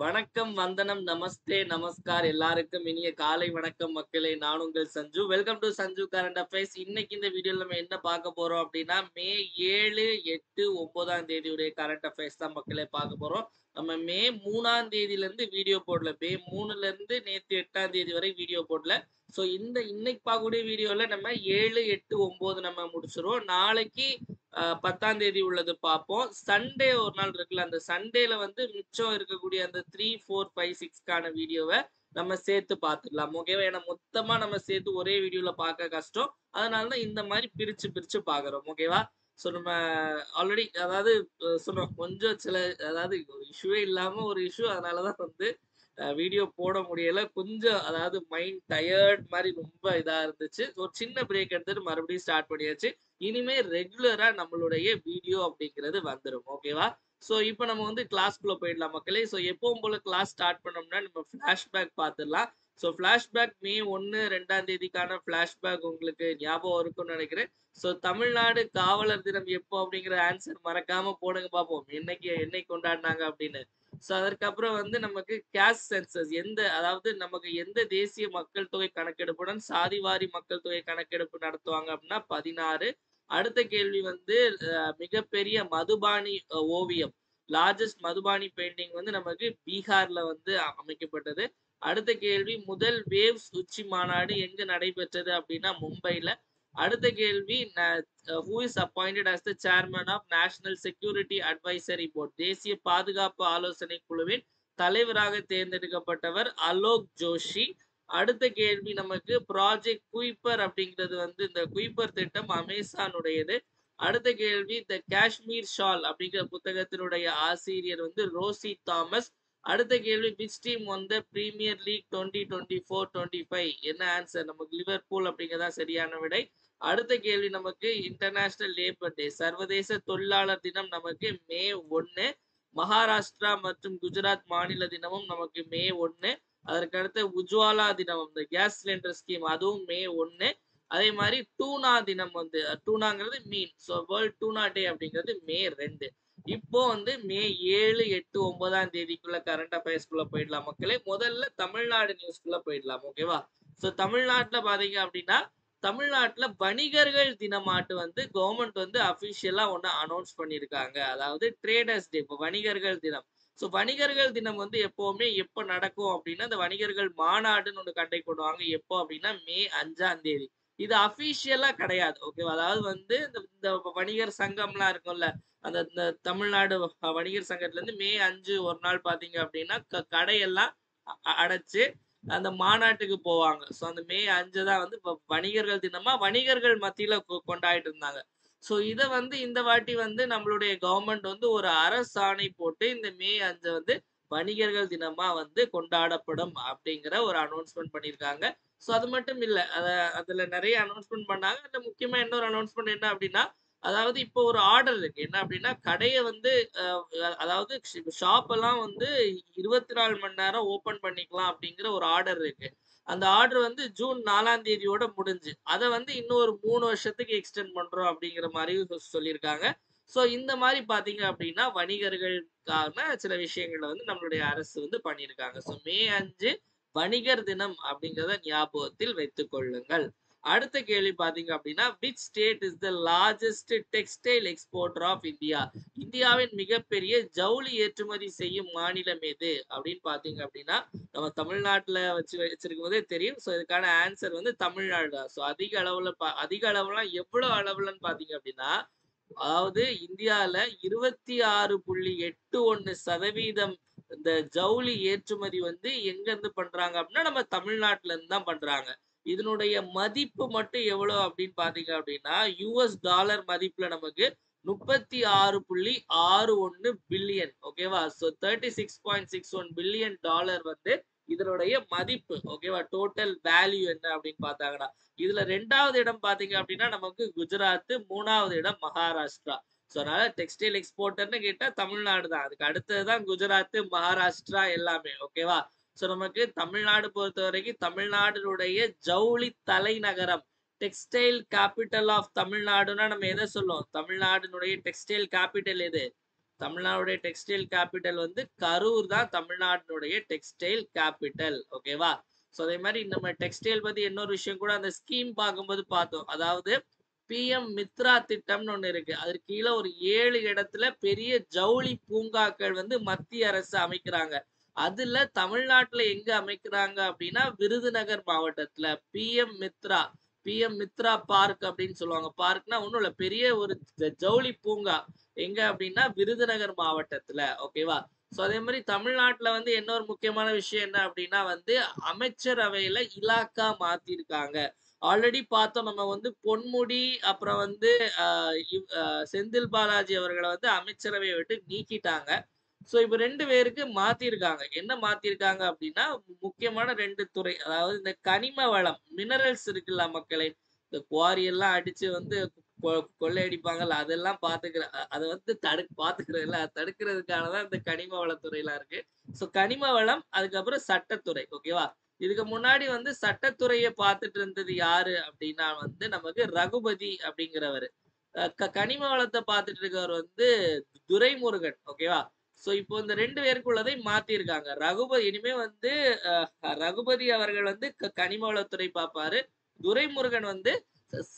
வணக்கம், வந்தனம், நமஸ்தே, நமஸ்கார் எல்லாருக்கும் இனிய காலை வணக்கம் மக்களே. நான் உங்கள் Sanju. Welcome to Sanju current affairs. இன்னைக்கு இந்த வீடியோல நம்ம என்ன பார்க்க போறோம் அப்படின்னா, மே 7, 8, 9ஆம் தேதியுடைய கரண்ட் அஃபேர்ஸ் தான் மக்களே பார்க்க போறோம். நம்ம மே 3ஆம் தேதியிலிருந்து வீடியோ போடல. மே 3ல இருந்து நேத்து 8ஆம் தேதி வரை வீடியோ போடல. ஸோ இன்னைக்கு பார்க்கக்கூடிய வீடியோல நம்ம 7, 8, 9 நம்ம முடிச்சிருவோம். நாளைக்கு 10ஆம் தேதி உள்ளது பார்ப்போம். சண்டே ஒரு நாள் இருக்குல்ல, அந்த சண்டேல வந்து மிச்சம் இருக்கக்கூடிய அந்த 3, 4, 5, 6க்கான வீடியோவை நம்ம சேர்த்து பார்த்துடலாம். ஓகேவா? ஏன்னா மொத்தமா நம்ம சேர்த்து ஒரே வீடியோல பார்க்க கஷ்டம். அதனால தான் இந்த மாதிரி பிரிச்சு பிரிச்சு பார்க்குறோம். ஓகேவா? ஸோ நம்ம ஆல்ரெடி அதாவது சொன்னோம் கொஞ்சம் சில அதாவது ஒரு இஷ்யூவே இல்லாம ஒரு இஷ்யூ, அதனால தான் வந்து வீடியோ போட முடியல. கொஞ்சம் அதாவது மைண்ட் டயர்ட் மாதிரி ரொம்ப இதா இருந்துச்சு. ஒரு சின்ன பிரேக் எடுத்துட்டு மறுபடியும் ஸ்டார்ட் பண்ணியாச்சு. இனிமே ரெகுலரா நம்மளுடைய வீடியோ அப்படிங்கிறது வந்துரும். ஓகேவா? ஸோ இப்போ நம்ம வந்து கிளாஸ்க்குள்ள போயிடலாம் மக்களே. ஸோ எப்பவும் போல கிளாஸ் ஸ்டார்ட் பண்ணோம்னா நம்ம ஃபிளாஷ்பேக் பார்த்துடலாம். ஸோ ஃபிளாஷ்பேக் மே 1, 2ஆம் தேதிக்கான ஃபிளாஷ்பேக் உங்களுக்கு ஞாபகம் இருக்கும்னு நினைக்கிறேன். ஸோ தமிழ்நாடு காவலர் தினம் எப்போ அப்படிங்கிற ஆன்சர் மறக்காம போடுங்க பார்ப்போம். என்னைக்கு கொண்டாடினாங்க அப்படின்னு. ஸோ அதற்கப்புறம் வந்து நமக்கு கேஸ்ட் சென்சஸ் அதாவது நமக்கு எந்த தேசிய மக்கள் தொகை கணக்கெடுப்புடன் சாதிவாரி மக்கள் தொகை கணக்கெடுப்பு நடத்துவாங்க அப்படின்னா 16. அடுத்த கேள்வி வந்து மிகப்பெரிய மதுபானி ஓவியம், லார்ஜஸ்ட் மதுபானி பெயிண்டிங் வந்து நமக்கு பீகார்ல வந்து அமைக்கப்பட்டது. அடுத்த கேள்வி, முதல் வேவ்ஸ் உச்சி மாநாடு எங்க நடைபெற்றது அப்படின்னா மும்பைல. அடுத்த கேள்வி, who is appointed as the chairman of National Security Advisory Board, தேசிய பாதுகாப்பு ஆலோசனை குழுவின் தலைவராக தேர்ந்தெடுக்கப்பட்டவர் அலோக் ஜோஷி. அடுத்த கேள்வி நமக்கு ப்ராஜெக்ட் குயிப்பர் அப்படிங்கிறது வந்து இந்த குயிப்பர் திட்டம் அமேசானுடையது. அடுத்த கேள்வி, த காஷ்மீர் ஷால் அப்படிங்கிற புத்தகத்தினுடைய ஆசிரியர் வந்து ரோசி தாமஸ். அடுத்த கேள்வி, விச் டீம் வந்த பிரீமியர் லீக் 2024-25, என்ன ஆன்சர்? நமக்கு லிவர்பூல் அப்படிங்கிறதா சரியான விடை. அடுத்த கேள்வி நமக்கு இன்டர்நேஷனல் லேபர் டே, சர்வதேச தொழிலாளர் தினம் நமக்கு மே 1. மகாராஷ்டிரா மற்றும் குஜராத் மாநில தினமும் நமக்கு மே 1. அதற்கு அடுத்து உஜ்வாலா தினம், இந்த கேஸ் சிலிண்டர் ஸ்கீம், அதுவும் மே 1. அதே மாதிரி டூனா தினம் வந்து டூனாங்கிறது மீன். ஸோ வேர்ல்ட் டூனா டே அப்படிங்கிறது மே 2. இப்போ வந்து மே 7, 8, 9ஆம் தேதிக்குள்ள கரண்ட் அஃபேர்ஸ்க்குள்ள போயிடலாம் மக்களே. முதல்ல தமிழ்நாடு நியூஸ்க்குள்ள போயிடலாம். ஓகேவா? ஸோ தமிழ்நாட்டுல பாத்தீங்க அப்படின்னா, தமிழ்நாட்டுல வணிகர்கள் தினமாட்டு வந்து கவர்மெண்ட் வந்து அபிஷியலா ஒன்னு அனௌன்ஸ் பண்ணியிருக்காங்க. அதாவது ட்ரேடர்ஸ் டே, இப்போ வணிகர்கள் தினம். ஸோ வணிகர்கள் தினம் வந்து எப்பவுமே எப்போ நடக்கும் அப்படின்னா, இந்த வணிகர்கள் மாநாடுன்னு ஒன்று கண்டக்ட் பண்ணுவாங்க. எப்போ அப்படின்னா மே 5ஆம் தேதி. இது அபிஷியலா கிடையாது. ஓகேவா? அதாவது வந்து இந்த வணிகர் சங்கம்லாம் இருக்கும்ல, இந்த தமிழ்நாடு வணிகர் சங்கத்துல இருந்து மே 5 ஒரு நாள் பாத்தீங்க அப்படின்னா கடையெல்லாம் அடைச்சு அந்த மாநாட்டுக்கு போவாங்க. ஸோ அந்த மே 5 தான் வந்து வணிகர்கள் தினமா வணிகர்கள் மத்தியில கொண்டாடிட்டு இருந்தாங்க. ஸோ இதை வந்து இந்த வாட்டி வந்து நம்மளுடைய கவர்மெண்ட் வந்து ஒரு அரசாணை போட்டு இந்த மே 5 வந்து வணிகர்கள் தினமா வந்து கொண்டாடப்படும் அப்படிங்கிற ஒரு அனௌன்ஸ்மெண்ட் பண்ணியிருக்காங்க. ஸோ அது மட்டும் இல்ல, அதுல நிறைய அனௌன்ஸ்மெண்ட் பண்ணாங்க. அதுல முக்கியமா இன்னொரு அனௌன்ஸ்மெண்ட் என்ன அப்படின்னா, அதாவது இப்போ ஒரு ஆர்டர் இருக்கு. என்ன அப்படின்னா, கடையை வந்து அதாவது ஷாப் எல்லாம் வந்து 24 மணி நேரம் ஓபன் பண்ணிக்கலாம் அப்படிங்கிற ஒரு ஆர்டர் இருக்கு. அந்த ஆர்டர் வந்து ஜூன் 4ஆம் தேதியோட முடிஞ்சு, அதை வந்து இன்னும் ஒரு 3 வருஷத்துக்கு எக்ஸ்டெண்ட் பண்றோம் அப்படிங்கிற மாதிரி சொல்லியிருக்காங்க. ஸோ இந்த மாதிரி பாத்தீங்க அப்படின்னா வணிகர்களுக்கான சில விஷயங்களை வந்து நம்மளுடைய அரசு வந்து பண்ணியிருக்காங்க. ஸோ மே 5 வணிகர் தினம் அப்படிங்கிறத ஞாபகத்தில் வைத்துக் கொள்ளுங்கள். அடுத்த கேள்வி பாத்தீங்க அப்படின்னா, which state is the largest textile exporter of India, இந்தியாவின் மிகப்பெரிய ஜவுளி ஏற்றுமதி செய்யும் மாநிலம் எது அப்படின்னு பாத்தீங்க அப்படின்னா, நம்ம தமிழ்நாட்டுல வச்சிருக்கும் போதே தெரியும். ஸோ இதுக்கான ஆன்சர் வந்து தமிழ்நாடு தான். ஸோ அதிக அளவுல எவ்வளவு அளவுலன்னு பாத்தீங்க அப்படின்னா, அதாவது இந்தியால 26.81% இந்த ஜவுளி ஏற்றுமதி வந்து எங்க இருந்து பண்றாங்க அப்படின்னா நம்ம தமிழ்நாட்டுல இருந்து தான் பண்றாங்க. இதனுடைய மதிப்பு மட்டும் எவ்வளவு அப்படின்னு பாத்தீங்க அப்படின்னா, US$ மதிப்புல நமக்கு 36.61 பில்லியன். ஓகேவா? ஸோ $36.61 பில்லியன் வந்து இதனுடைய மதிப்பு. ஓகேவா? டோட்டல் வேல்யூ என்ன அப்படின்னு பார்த்தாங்கன்னா, இதுல 2வது இடம் பாத்தீங்க அப்படின்னா நமக்கு குஜராத், 3வது இடம் மகாராஷ்டிரா. ஸோ அதனால டெக்ஸ்டைல் எக்ஸ்போர்ட்டர்னு கேட்டா தமிழ்நாடு தான். அதுக்கு அடுத்ததுதான் குஜராத், மகாராஷ்டிரா எல்லாமே. ஓகேவா? ஸோ நமக்கு தமிழ்நாடு பொறுத்த வரைக்கும் தமிழ்நாடுடைய ஜவுளி தலைநகரம், டெக்ஸ்டைல் கேபிட்டல் ஆஃப் தமிழ்நாடுன்னா நம்ம எதை சொல்லுவோம்? தமிழ்நாடுனுடைய டெக்ஸ்டைல் கேபிட்டல் எது? தமிழ்நாடுடைய டெக்ஸ்டைல் கேபிட்டல் வந்து கரூர் தான் தமிழ்நாட்டினுடைய டெக்ஸ்டைல் கேபிட்டல். ஓகேவா? ஸோ அதே மாதிரி நம்ம டெக்ஸ்டைல் பத்தி இன்னொரு விஷயம் கூட அந்த ஸ்கீம் பார்க்கும்போது பார்த்தோம். அதாவது பிஎம் மித்ரா திட்டம்னு ஒண்ணு இருக்கு. அதற்கு கீழே ஒரு 7 இடத்துல பெரிய ஜவுளி பூங்காக்கள் வந்து மத்திய அரசு அமைக்கிறாங்க. அதுல தமிழ்நாட்டுல எங்க அமைக்கிறாங்க அப்படின்னா விருதுநகர் மாவட்டத்துல பிஎம் மித்ரா பார்க் அப்படின்னு சொல்லுவாங்க. பார்க்னா ஒண்ணும் இல்ல, பெரிய ஒரு ஜவுளி பூங்கா எங்க அப்படின்னா விருதுநகர் மாவட்டத்துல. ஓகேவா? சோ அதே மாதிரி தமிழ்நாட்டுல வந்து இன்னொரு முக்கியமான விஷயம் என்ன அப்படின்னா வந்து அமைச்சரவையில இலாக்கா மாத்திருக்காங்க. ஆல்ரெடி பார்த்தோம், நம்ம வந்து பொன்முடி அப்புறம் வந்து செந்தில் பாலாஜி அவர்களை வந்து அமைச்சரவையை விட்டு நீக்கிட்டாங்க. சோ இப்ப 2 பேருக்கு மாத்திருக்காங்க. என்ன மாத்திருக்காங்க அப்படின்னா முக்கியமான 2 துறை. அதாவது இந்த கனிம வளம் மினரல்ஸ் இருக்குல்ல மக்களே, இந்த குவாரி எல்லாம் அடிச்சு வந்து கொள்ளையடிப்பாங்கல்ல, அதெல்லாம் அதை வந்து பாத்துக்கிறதுல தடுக்கிறதுக்கானதான் இந்த கனிம வளத்துறையெல்லாம் இருக்கு. சோ கனிம வளம், அதுக்கப்புறம் சட்டத்துறை. ஓகேவா? இதுக்கு முன்னாடி வந்து சட்டத்துறையை பார்த்துட்டு இருந்தது யாரு அப்படின்னா வந்து நமக்கு ரகுபதி அப்படிங்கிறவர். கனிம வளத்தை பார்த்துட்டு இருக்கவர் வந்து துரைமுருகன். ஓகேவா? சோ இப்போ இந்த 2 பேருக்குள்ளதை மாத்திருக்காங்க. இனிமே வந்து ரகுபதி அவர்கள் வந்து கனிம வளத்துறை பார்ப்பாரு. துரைமுருகன் வந்து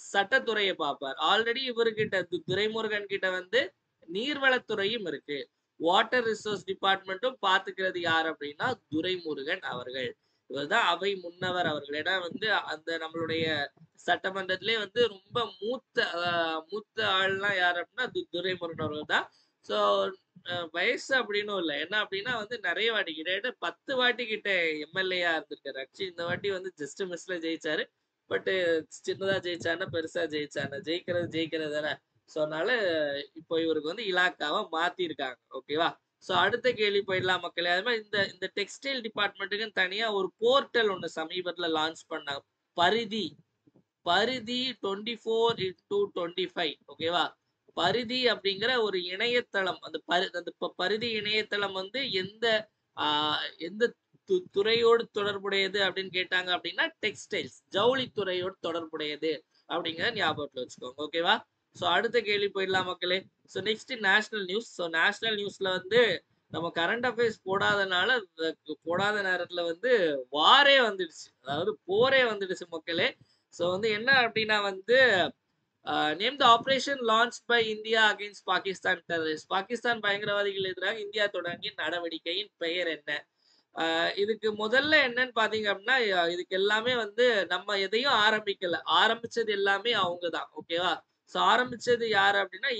சட்டத்துறையை பார்ப்பார். ஆல்ரெடி இவர்கிட்ட துரைமுருகன் கிட்ட வந்து நீர்வளத்துறையும் இருக்கு. வாட்டர் ரிசோர்ஸ் டிபார்ட்மெண்ட்டும் பாத்துக்கிறது யார் அப்படின்னா துரைமுருகன் அவர்கள். இவர்தான் அவை முன்னவர் அவர்கள். ஏன்னா வந்து அந்த நம்மளுடைய சட்டமன்றத்திலே வந்து ரொம்ப மூத்த ஆள்லாம் யார் அப்படின்னா துரைமுருகன் அவர்கள் தான். சோ வயசு அப்படின்னு இல்லை. என்ன அப்படின்னா வந்து நிறைய வாட்டி கிட்ட 10 வாட்டி கிட்ட எம்எல்ஏயா இருந்திருக்காரு. ஆக்சுவலி இந்த வாட்டி வந்து ஜஸ்ட் மிஸ்ல ஜெயிச்சாரு. பட் சின்னதா ஜெயிச்சானா பெருசா ஜெயிச்சானா, ஜெயிக்கிறது தானே. சோ அதனால இப்போ இவருக்கு வந்து இலாக்காவை மாத்திருக்காங்க. ஓகேவா? சோ அடுத்த கேள்வி போயிடலாம் மக்களே. அது மாதிரி இந்த இந்த டெக்ஸ்டைல் டிபார்ட்மெண்ட்டுக்கு தனியா ஒரு போர்ட்டல் ஒண்ணு சமீபத்துல லான்ச் பண்ணாங்க. பரிதி பரிதி 24x25. ஓகேவா? பரிதி அப்படிங்கிற ஒரு இணையதளம். அந்த பரிதி இணையதளம் வந்து எந்த துறையோடு தொடர்புடையது அப்படின்னு கேட்டாங்க அப்படின்னா டெக்ஸ்டைல்ஸ், ஜவுளி துறையோடு தொடர்புடையது அப்படிங்கிறத ஞாபகத்துல வச்சுக்கோங்க. ஓகேவா? சோ அடுத்த கேள்வி போயிடலாம் மக்களே. So next national news. So national நியூஸ்ல வந்து நம்ம கரண்ட் அஃபேர்ஸ் போடாத நேரத்துல வந்து வாரே வந்துடுச்சு, அதாவது போரே வந்துடுச்சு மக்களே. சோ வந்து என்ன அப்படின்னா வந்து name the operation launch by India against Pakistan terrorist. Pakistan பயங்கரவாதிகள் எதிராக இந்தியா தொடங்கிய நடவடிக்கையின் பெயர் என்ன? இதுக்கு முதல்ல என்னன்னு பாத்தீங்க அப்படின்னா இதுக்கு எல்லாமே வந்து நம்ம எதையும் ஆரம்பிச்சது எல்லாமே அவங்கதான். ஓகேவா? சோ ஆரம்பிச்சது யாரு அப்படின்னா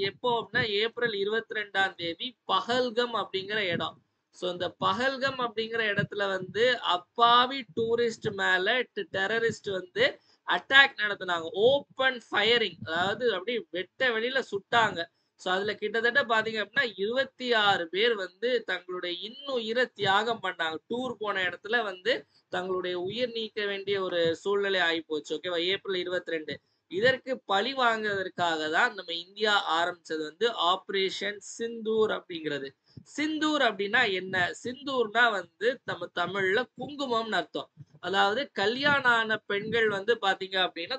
எப்போ அப்படின்னா ஏப்ரல் 22ஆம் தேதி பஹல்கம் அப்படிங்கிற இடம். சோ இந்த பஹல்கம் அப்படிங்கிற இடத்துல வந்து அப்பாவி டூரிஸ்ட் மேல டெரரிஸ்ட் வந்து அட்டாக் நடத்தினாங்க. ஓப்பன் ஃபயரிங், அதாவது அப்படியே வெட்ட வெளியில சுட்டாங்க. சோ அதுல கிட்டத்தட்ட பாத்தீங்க அப்படின்னா 26 பேர் வந்து தங்களுடைய இன்னுயிரை தியாகம் பண்ணாங்க. டூர் போன இடத்துல வந்து தங்களுடைய உயிர் நீக்க வேண்டிய ஒரு சூழ்நிலை ஆகி போச்சு. ஓகேவா? ஏப்ரல் 22. இதற்கு பழி வாங்குவதற்காக தான் நம்ம இந்தியா ஆரம்பிச்சது வந்து ஆபரேஷன் சிந்தூர் அப்படிங்கிறது. சிந்தூர் அப்படின்னா என்ன? சிந்தூர்னா வந்து நம்ம தமிழ்ல குங்குமம்னு அர்த்தம். அதாவது கல்யாணம் ஆன பெண்கள் வந்து பாத்தீங்க அப்படின்னா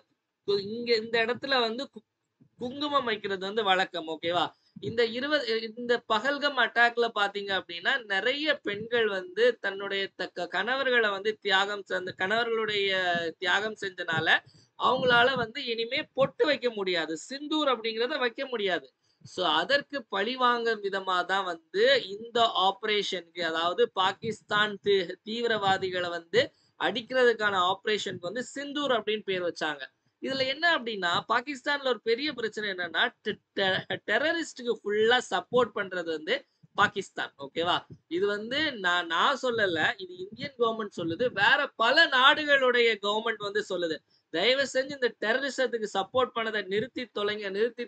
இந்த இடத்துல வந்து குங்குமம் வைக்கிறது வந்து வழக்கம். ஓகேவா? இந்த பகல்கம் அட்டாக்ல பாத்தீங்க அப்படின்னா நிறைய பெண்கள் வந்து தன்னுடைய கணவர்களை வந்து கணவர்களுடைய தியாகம் செஞ்சனால அவங்களால வந்து இனிமே பொட்டு வைக்க முடியாது, சிந்தூர் அப்படிங்கறத வைக்க முடியாது. சோ அதற்கு பழிவாங்க விதமா தான் வந்து இந்த ஆபரேஷனுக்கு, அதாவது பாகிஸ்தான் தீவிரவாதிகளை வந்து அடிக்கிறதுக்கான ஆபரேஷனுக்கு வந்து சிந்தூர் அப்படின்னு பேர் வச்சாங்க. இதுல என்ன அப்படின்னா பாகிஸ்தான்ல ஒரு பெரிய பிரச்சனை என்னன்னா டெரரிஸ்டுக்கு ஃபுல்லா சப்போர்ட் பண்றது வந்து பாகிஸ்தான். ஓகேவா? இது வந்து நான் சொல்லல, இது இந்தியன் கவர்மெண்ட் சொல்லுது, வேற பல நாடுகளுடைய கவர்மெண்ட் வந்து சொல்லுது. தயவு செஞ்சு இந்த டெரரிசத்துக்கு சப்போர்ட் பண்ணதை நிறுத்தி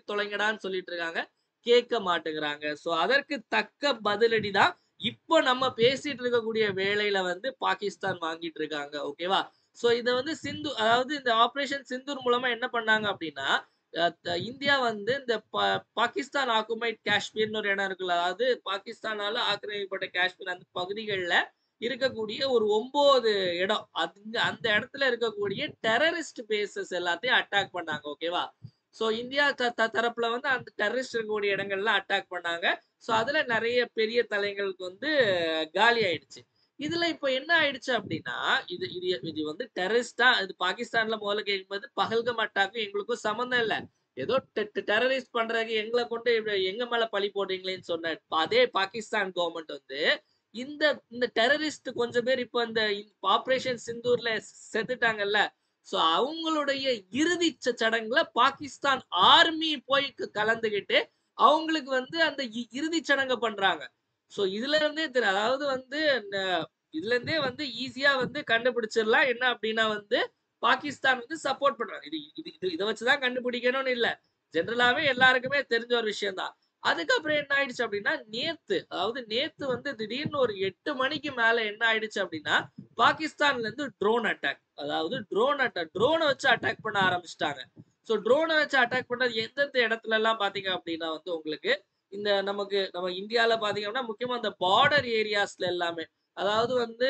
தொலைங்கடான்னு சொல்லிட்டு இருக்காங்க. கேட்க மாட்டேங்கிறாங்க. சோ அதற்கு தக்க பதிலடி தான் இப்போ நம்ம பேசிட்டு இருக்கக்கூடிய வேளையில வந்து பாகிஸ்தான் வாங்கிட்டு இருக்காங்க. ஓகேவா? சோ இத வந்து அதாவது இந்த ஆபரேஷன் சிந்தூர் மூலமா என்ன பண்ணாங்க அப்படின்னா இந்தியா வந்து இந்த பாகிஸ்தான் ஆக்குமைட் காஷ்மீர்னு ஒரு இடம் இருக்குல்ல, அதாவது பாகிஸ்தானால ஆக்கிரமிக்கப்பட்ட காஷ்மீர் அந்த பகுதிகளில் இருக்கக்கூடிய ஒரு 9 இடம், அந்த இடத்துல இருக்கக்கூடிய டெரரிஸ்ட் பேசஸ் எல்லாத்தையும் அட்டாக் பண்ணாங்க. ஓகேவா? சோ இந்தியா தரப்புல வந்து அந்த டெரரிஸ்ட் இருக்கக்கூடிய இடங்கள்ல அட்டாக் பண்ணாங்க. சோ அதுல நிறைய பெரிய தலைங்களுக்கு வந்து காலி ஆயிடுச்சு. இதுல இப்ப என்ன ஆயிடுச்சு அப்படின்னா, இது இது இது வந்து டெரரிஸ்டா இது பாகிஸ்தான்ல முதல்ல கேட்கும்போது பகல்கம் அட்டாக்கும் எங்களுக்கும் சம்மந்தம் இல்ல. ஏதோ டெரரிஸ்ட் பண்றதுக்கு எங்களை கொண்டு எங்க மேல பழி போடுறீங்களேன்னு சொன்ன அதே பாகிஸ்தான் கவர்மெண்ட் வந்து இந்த இந்த டெரரிஸ்ட் கொஞ்சம் பேர் இப்ப இந்த ஆபரேஷன் சிந்தூர்ல செத்துட்டாங்கல்ல. சோ அவங்களுடைய இறுதி சடங்குல பாகிஸ்தான் ஆர்மி போய் கலந்துகிட்டு அவங்களுக்கு வந்து அந்த இறுதி சடங்கு பண்றாங்க. சோ இதுல இருந்தே அதாவது வந்து இதுல இருந்தே வந்து ஈஸியா வந்து கண்டுபிடிச்சிடலாம் என்ன அப்படின்னா வந்து பாகிஸ்தான் வந்து சப்போர்ட் பண்றாங்க. இது இது இதை வச்சுதான் கண்டுபிடிக்கணும்னு இல்ல. ஜெனரலாவே எல்லாருக்குமே தெரிஞ்ச ஒரு விஷயம் தான். அதுக்கப்புறம் என்ன ஆயிடுச்சு அப்படின்னா நேத்து வந்து திடீர்னு ஒரு 8 மணிக்கு மேல என்ன ஆயிடுச்சு அப்படின்னா பாகிஸ்தான்ல இருந்து ட்ரோன் அட்டாக். அதாவது ட்ரோனை வச்சு அட்டாக் பண்ண ஆரம்பிச்சிட்டாங்க. சோ ட்ரோனை வச்சு அட்டாக் பண்ணது எந்தெந்த இடத்துல எல்லாம் பாத்தீங்க அப்படின்னா வந்து உங்களுக்கு இந்த நம்ம இந்தியால பாத்தீங்கன்னா முக்கியமா இந்த பார்டர் ஏரியாஸ்ல எல்லாமே, அதாவது வந்து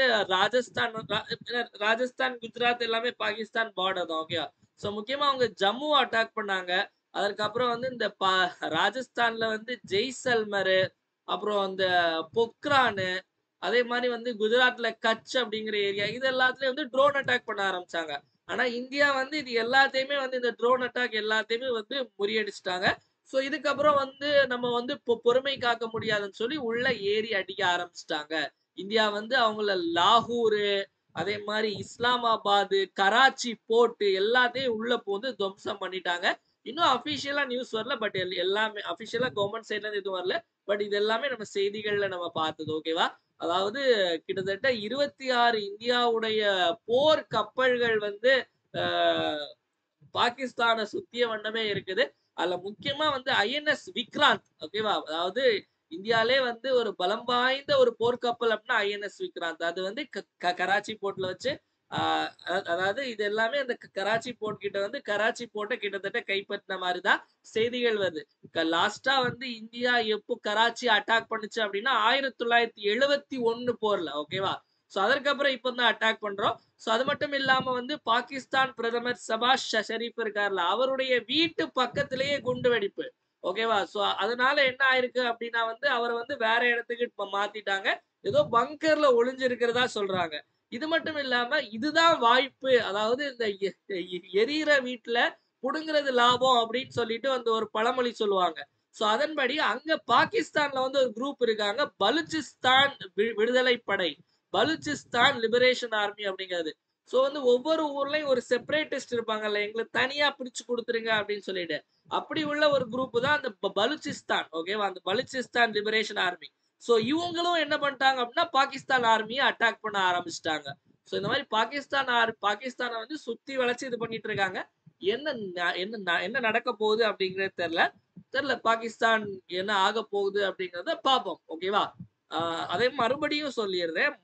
ராஜஸ்தான் குஜராத் எல்லாமே பாகிஸ்தான் பார்டர் தான். ஓகே. சோ முக்கியமா அவங்க ஜம்மு அட்டாக் பண்ணாங்க. அதுக்கப்புறம் வந்து இந்த ராஜஸ்தான்ல வந்து ஜெய்சல்மர், அப்புறம் அந்த பொக்ரானு, அதே மாதிரி வந்து குஜராத்ல கட்ச் அப்படிங்கிற ஏரியா இது எல்லாத்துலயும் வந்து ட்ரோன் அட்டாக் பண்ண ஆரம்பிச்சாங்க. ஆனா இந்தியா வந்து இது எல்லாத்தையுமே வந்து இந்த ட்ரோன் அட்டாக் எல்லாத்தையுமே வந்து முறியடிச்சிட்டாங்க. சோ இதுக்கப்புறம் வந்து நம்ம வந்து பொறுமை காக்க முடியாதுன்னு சொல்லி உள்ள ஏறி அடிக்க ஆரம்பிச்சிட்டாங்க. இந்தியா வந்து அவங்கள லாகூர், அதே மாதிரி இஸ்லாமாபாத், கராச்சி போர்ட் எல்லாத்தையும் உள்ள போந்து துவம்சம் பண்ணிட்டாங்க. இன்னும் அபிஷியலா நியூஸ் வரல. பட் எல்லாமே அபிஷியலா கவர்மெண்ட் சைட்ல இருந்து எதுவும் வரல. பட் இது எல்லாமே நம்ம செய்திகள்ல நம்ம பார்த்தது. ஓகேவா. அதாவது கிட்டத்தட்ட 26 இந்தியாவுடைய போர் கப்பல்கள் வந்து பாகிஸ்தானை சுத்திய வண்ணமே இருக்குது. அதுல முக்கியமா வந்து ஐஎன்எஸ் விக்ராந்த். ஓகேவா. அதாவது இந்தியாலே வந்து ஒரு பலம் வாய்ந்த ஒரு போர்க்கப்பல் அப்படின்னா ஐஎன்எஸ் விக்ராந்த். அது வந்து கராச்சி போர்ட்ல வச்சு அதாவது இது எல்லாமே அந்த கராச்சி போர்ட் கிட்ட வந்து கராச்சி போர்ட்டை கிட்டத்தட்ட கைப்பற்றின மாதிரிதான் செய்திகள் வருது. லாஸ்டா வந்து இந்தியா எப்போ கராச்சி அட்டாக் பண்ணுச்சு அப்படின்னா 1971 போர்ல. ஓகேவா. சோ அதற்கப்புறம் இப்பதான் அட்டாக் பண்றோம். சோ அது மட்டும் இல்லாம வந்து பாகிஸ்தான் பிரதமர் சபாஷ் ஷரீப் இருக்காருல, அவருடைய வீட்டு பக்கத்திலேயே குண்டு வெடிப்பு. ஓகேவா. சோ அதனால என்ன ஆயிருக்கு அப்படின்னா வந்து அவரை வந்து வேற இடத்துக்கு மாத்திட்டாங்க. ஏதோ பங்கர்ல ஒளிஞ்சு இருக்கிறதா சொல்றாங்க. இது மட்டும் இல்லாம இதுதான் வாய்ப்பு, அதாவது இந்த எரியிற வீட்டுல புடுங்கிறது லாபம் அப்படின்னு சொல்லிட்டு வந்து ஒரு பழமொழி சொல்லுவாங்க. சோ அதன்படி அங்க பாகிஸ்தான்ல வந்து ஒரு குரூப் இருக்காங்க, பலுச்சிஸ்தான் விடுதலை படை, பலுச்சிஸ்தான் லிபரேஷன் ஆர்மி அப்படிங்கிறது. சோ வந்து ஒவ்வொரு ஊர்லயும் ஒரு செப்பரேட்டிஸ்ட் இருப்பாங்கல்ல, எங்களுக்கு தனியா பிரிச்சு கொடுத்துருங்க அப்படின்னு சொல்லிட்டு அப்படி உள்ள ஒரு குரூப் தான் அந்த பலுச்சிஸ்தான். ஓகேவா. அந்த பலுச்சிஸ்தான் லிபரேஷன் ஆர்மி. சோ இவங்களும் என்ன பண்ணிட்டாங்க அப்படின்னா பாகிஸ்தான் ஆர்மியை அட்டாக் பண்ண ஆரம்பிச்சிட்டாங்க. சோ இந்த மாதிரி பாகிஸ்தானை வந்து சுத்தி வளைச்சு இது பண்ணிட்டு இருக்காங்க. என்ன நடக்க போகுது அப்படிங்கறது தெரியல. பாகிஸ்தான் என்ன ஆக போகுது அப்படிங்கறத பாப்போம். ஓகேவா. அதே மறுபடியும் சொல்லிடுறேன்,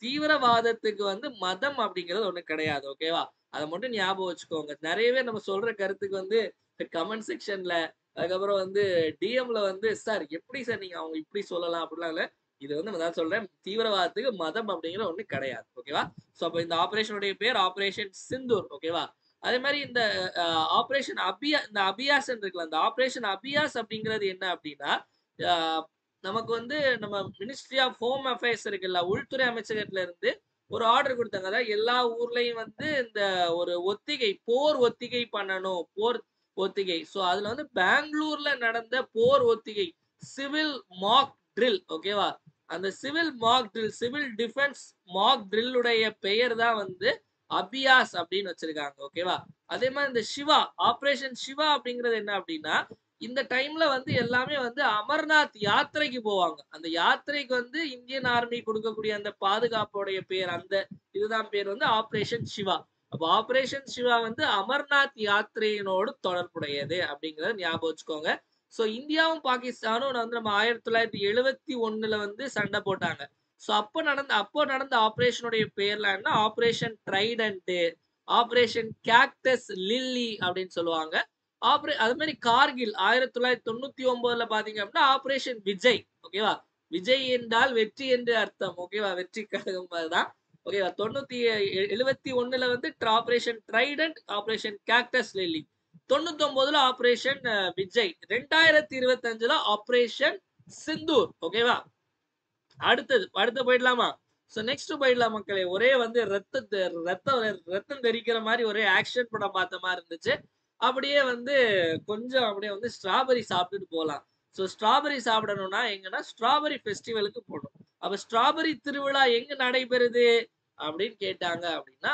தீவிரவாதத்துக்கு வந்து மதம் அப்படிங்கிறது ஒண்ணு கிடையாது. ஓகேவா. அதை மட்டும் ஞாபகம் வச்சுக்கோங்க. நிறையவே நம்ம சொல்ற கருத்துக்கு வந்து கமெண்ட் செக்ஷன்ல, அதுக்கப்புறம் வந்து டிஎம்ல வந்து சார் எப்படி சார் நீங்க அவங்க இப்படி சொல்லலாம் அப்படிலாம் இல்ல. இது வந்து நான் சொல்றேன், தீவிரவாதத்துக்கு மதம் அப்படிங்கிற ஒண்ணு கிடையாது. ஓகேவா. சோ அப்ப இந்த ஆபரேஷனுடைய பேர் ஆபரேஷன் சிந்தூர். ஓகேவா. அதே மாதிரி இந்த ஆபரேஷன் இந்த அபியாஸ் இருக்குல்ல, இந்த ஆபரேஷன் அபியாஸ் அப்படிங்கிறது என்ன அப்படின்னா நமக்கு வந்து நம்ம மினிஸ்ட்ரி ஆஃப் ஹோம் அஃபேர்ஸ் இருக்குல்ல, உள்துறை அமைச்சகத்துல இருந்து ஒரு ஆர்டர் கொடுத்தாங்க. அதாவது எல்லா ஊர்லயும் வந்து இந்த ஒரு போர் ஒத்திகை பண்ணணும், போர் ஒத்திகை. சோ அதுல வந்து பெங்களூர்ல நடந்த போர் ஒத்திகை, சிவில் மாக் ட்ரில். ஓகேவா. அந்த civil mock drill, civil defence mock drill உடைய பெயர் தான் வந்து அபியாஸ் அப்படின்னு வச்சிருக்காங்க. ஓகேவா. அதே மாதிரி இந்த சிவா ஆபரேஷன் சிவா அப்படிங்கிறது என்ன அப்படின்னா, இந்த டைம்ல வந்து எல்லாமே வந்து அமர்நாத் யாத்திரைக்கு போவாங்க. அந்த யாத்திரைக்கு வந்து இந்தியன் ஆர்மி கொடுக்கக்கூடிய அந்த பாதுகாப்புடைய பேர், அந்த இதுதான் பேர் வந்து ஆபரேஷன் சிவா. அப்ப ஆபரேஷன் சிவா வந்து அமர்நாத் யாத்திரையினோடு தொடர்புடையது அப்படிங்கறத ஞாபகம் வச்சுக்கோங்க. சோ இந்தியாவும் பாகிஸ்தானும் வந்து நம்ம 1971 வந்து சண்டை போட்டாங்க. சோ அப்போ நடந்த ஆபரேஷனுடைய பேர்ல என்ன, operation Trident, operation cactus Lily அப்படின்னு சொல்லுவாங்க. அது மாதிரி கார்கில் 1999 பாத்தீங்க அப்படின்னா ஆபரேஷன் விஜய். ஓகேவா. விஜய் என்றால் வெற்றி என்று அர்த்தம். ஓகேவா. வெற்றி கழகம் தான். ஓகேவா. 71 வந்து operation Trident, operation cactus lily. 99ல ஆபரேஷன் விஜய், 2025ல ஆபரேஷன் சிந்தூர். ஓகேவா? அடுத்து போயிடலாமா? சோ நெக்ஸ்ட் போயிடலாம் மக்களே. ஒரே வந்து ரத்தம் தெரிக்கிற மாதிரி ஒரே ஆக்ஷன் படம் பார்த்த மாதிரி இருந்துச்சு. அப்படியே வந்து கொஞ்சம் அப்படியே வந்து ஸ்ட்ராபெரி சாப்பிட்டுட்டு போலாம். சோ ஸ்ட்ராபெரி சாப்பிடணும்னா எங்கன்னா ஸ்ட்ராபெரி ஃபெஸ்டிவலுக்கு போகணும். அப்ப ஸ்ட்ராபெரி திருவிழா எங்க நடைபெறுது அப்படின்னு கேட்டாங்க அப்படின்னா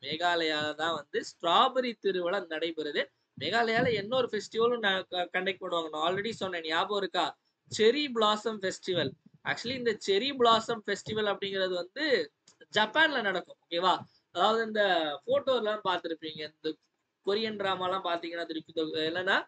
மேகாலயால தான் வந்து ஸ்ட்ராபெரி திருவிழா நடைபெறுது. மேகாலயால இன்னொரு ஃபெஸ்டிவலும் கண்டக்ட் பண்ணுவாங்க. நான் ஆல்ரெடி சொன்னேன், ஞாபகம் இருக்கா? செரி பிளாசம் ஃபெஸ்டிவல். ஆக்சுவலி இந்த செரி பிளாசம் ஃபெஸ்டிவல் அப்படிங்கிறது வந்து ஜப்பான்ல நடக்கும். ஓகேவா? அதாவது இந்த போட்டோ எல்லாம் பார்த்திருப்பீங்க, இந்த கொரியன் டிராமா எல்லாம் பாத்தீங்கன்னா திருப்பி என்னன்னா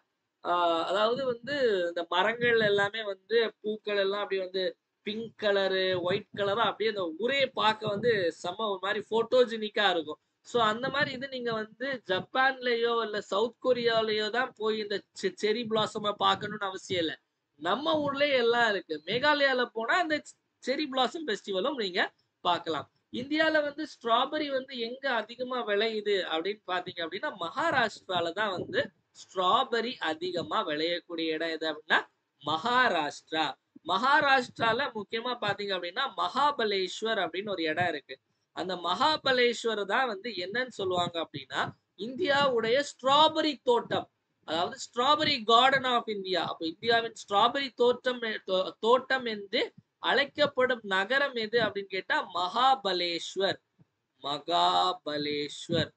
அதாவது வந்து இந்த மரங்கள் எல்லாமே வந்து பூக்கள் எல்லாம் அப்படி வந்து பிங்க் கலரு ஒயிட் கலரா அப்படியே அந்த ஊரே பார்க்க வந்து செம்ம ஒரு மாதிரி போட்டோஜெனிக்கா இருக்கும். சோ அந்த மாதிரி இது நீங்க வந்து ஜப்பான்லயோ இல்ல சவுத் கொரியாலயோ தான் போய் இந்த செரி பிளாசம பார்க்கணும்னு அவசியம் இல்லை. நம்ம ஊர்லயே எல்லாம் இருக்கு. மேகாலயால போனா அந்த செரி பிளாசம் ஃபெஸ்டிவலும் நீங்க பார்க்கலாம். இந்தியால வந்து ஸ்ட்ராபெரி வந்து எங்க அதிகமா விளையுது அப்படின்னு பாத்தீங்க அப்படின்னா மகாராஷ்டிரால தான் வந்து ஸ்ட்ராபெரி அதிகமா விளையக்கூடிய இடம் எது அப்படின்னா மகாராஷ்டிரா. மகாராஷ்டிரால முக்கியமா பாத்தீங்க அப்படின்னா மகாபலேஸ்வர் அப்படின்னு ஒரு இடம் இருக்கு. அந்த மகாபலேஸ்வர் தான் வந்து என்னன்னு சொல்லுவாங்க அப்படின்னா இந்தியாவுடைய ஸ்ட்ராபெரி தோட்டம், அதாவது ஸ்ட்ராபெரி கார்டன் ஆஃப் இந்தியா. அப்ப இந்தியாவின் ஸ்ட்ராபெரி தோட்டம் என்று அழைக்கப்படும் நகரம் எது அப்படின்னு கேட்டா மகாபலேஸ்வர். மகாபலேஸ்வர்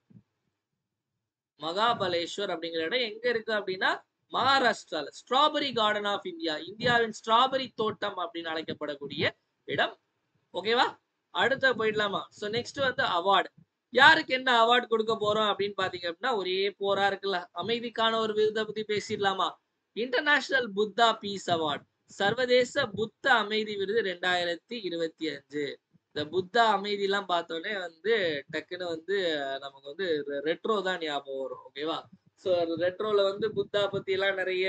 மகாபலேஸ்வர் அப்படிங்கிற இடம் எங்க இருக்கு அப்படின்னா மகாராஷ்டிரால. ஸ்ட்ராபெரி கார்டன் ஆஃப் இந்தியா, இந்தியாவின் ஸ்ட்ராபெரி தோட்டம் அப்படின்னு அழைக்கப்படக்கூடிய இடம். ஓகேவா? அடுத்த போயிடலாமா? சோ நெக்ஸ்ட் வந்து அவார்டு. யாருக்கு என்ன அவார்டு கொடுக்க போறோம் அப்படின்னு பாத்தீங்க அப்படின்னா ஒரே போரா இருக்குல்ல. அமைதிக்கான ஒரு விருதை பத்தி பேசிடலாமா? இன்டர்நேஷனல் புத்தா பீஸ் அவார்டு, சர்வதேச புத்த அமைதி விருது 2025. இந்த புத்தா அமைதி எல்லாம் பார்த்தோன்னே வந்து டக்குன்னு வந்து நமக்கு வந்து ரெட்ரோ தான் ஞாபகம் வரும். ஓகேவா? சோ ரெட்ரோல வந்து புத்தா பத்தி எல்லாம் நிறைய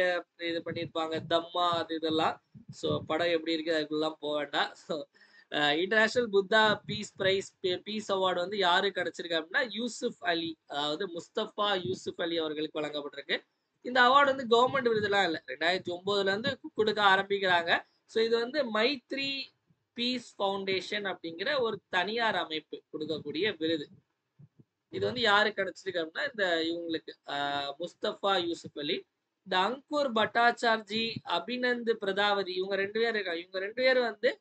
இது பண்ணிருப்பாங்க, தம்மா அது இதெல்லாம். சோ படம் எப்படி இருக்கு அதுக்குள்ளலாம் போக வேண்டாம். So international Buddha peace award வந்து யாரு கிடைச்சிருக்கு அப்படின்னா யூசுப் அலி, அதாவது முஸ்தபா யூசுப் அலி அவர்களுக்கு வழங்கப்பட்டிருக்கு. இந்த அவார்டு வந்து கவர்மெண்ட் விருதுலாம் இல்லை, 2009ல இருந்து கொடுக்க ஆரம்பிக்கிறாங்க. ஸோ இது வந்து மைத்ரி பீஸ் ஃபவுண்டேஷன் அப்படிங்கிற ஒரு தனியார் அமைப்பு கொடுக்கக்கூடிய விருது. இது வந்து யாரு கிடைச்சிருக்கு அப்படின்னா இந்த இவங்களுக்கு முஸ்தபா யூசுப் அலி, இந்த அங்கூர் பட்டாச்சார்ஜி, அபிநந்த் பிரதாவதி, இவங்க 2 பேர் இருக்காங்க. இவங்க 2 பேரும் வந்து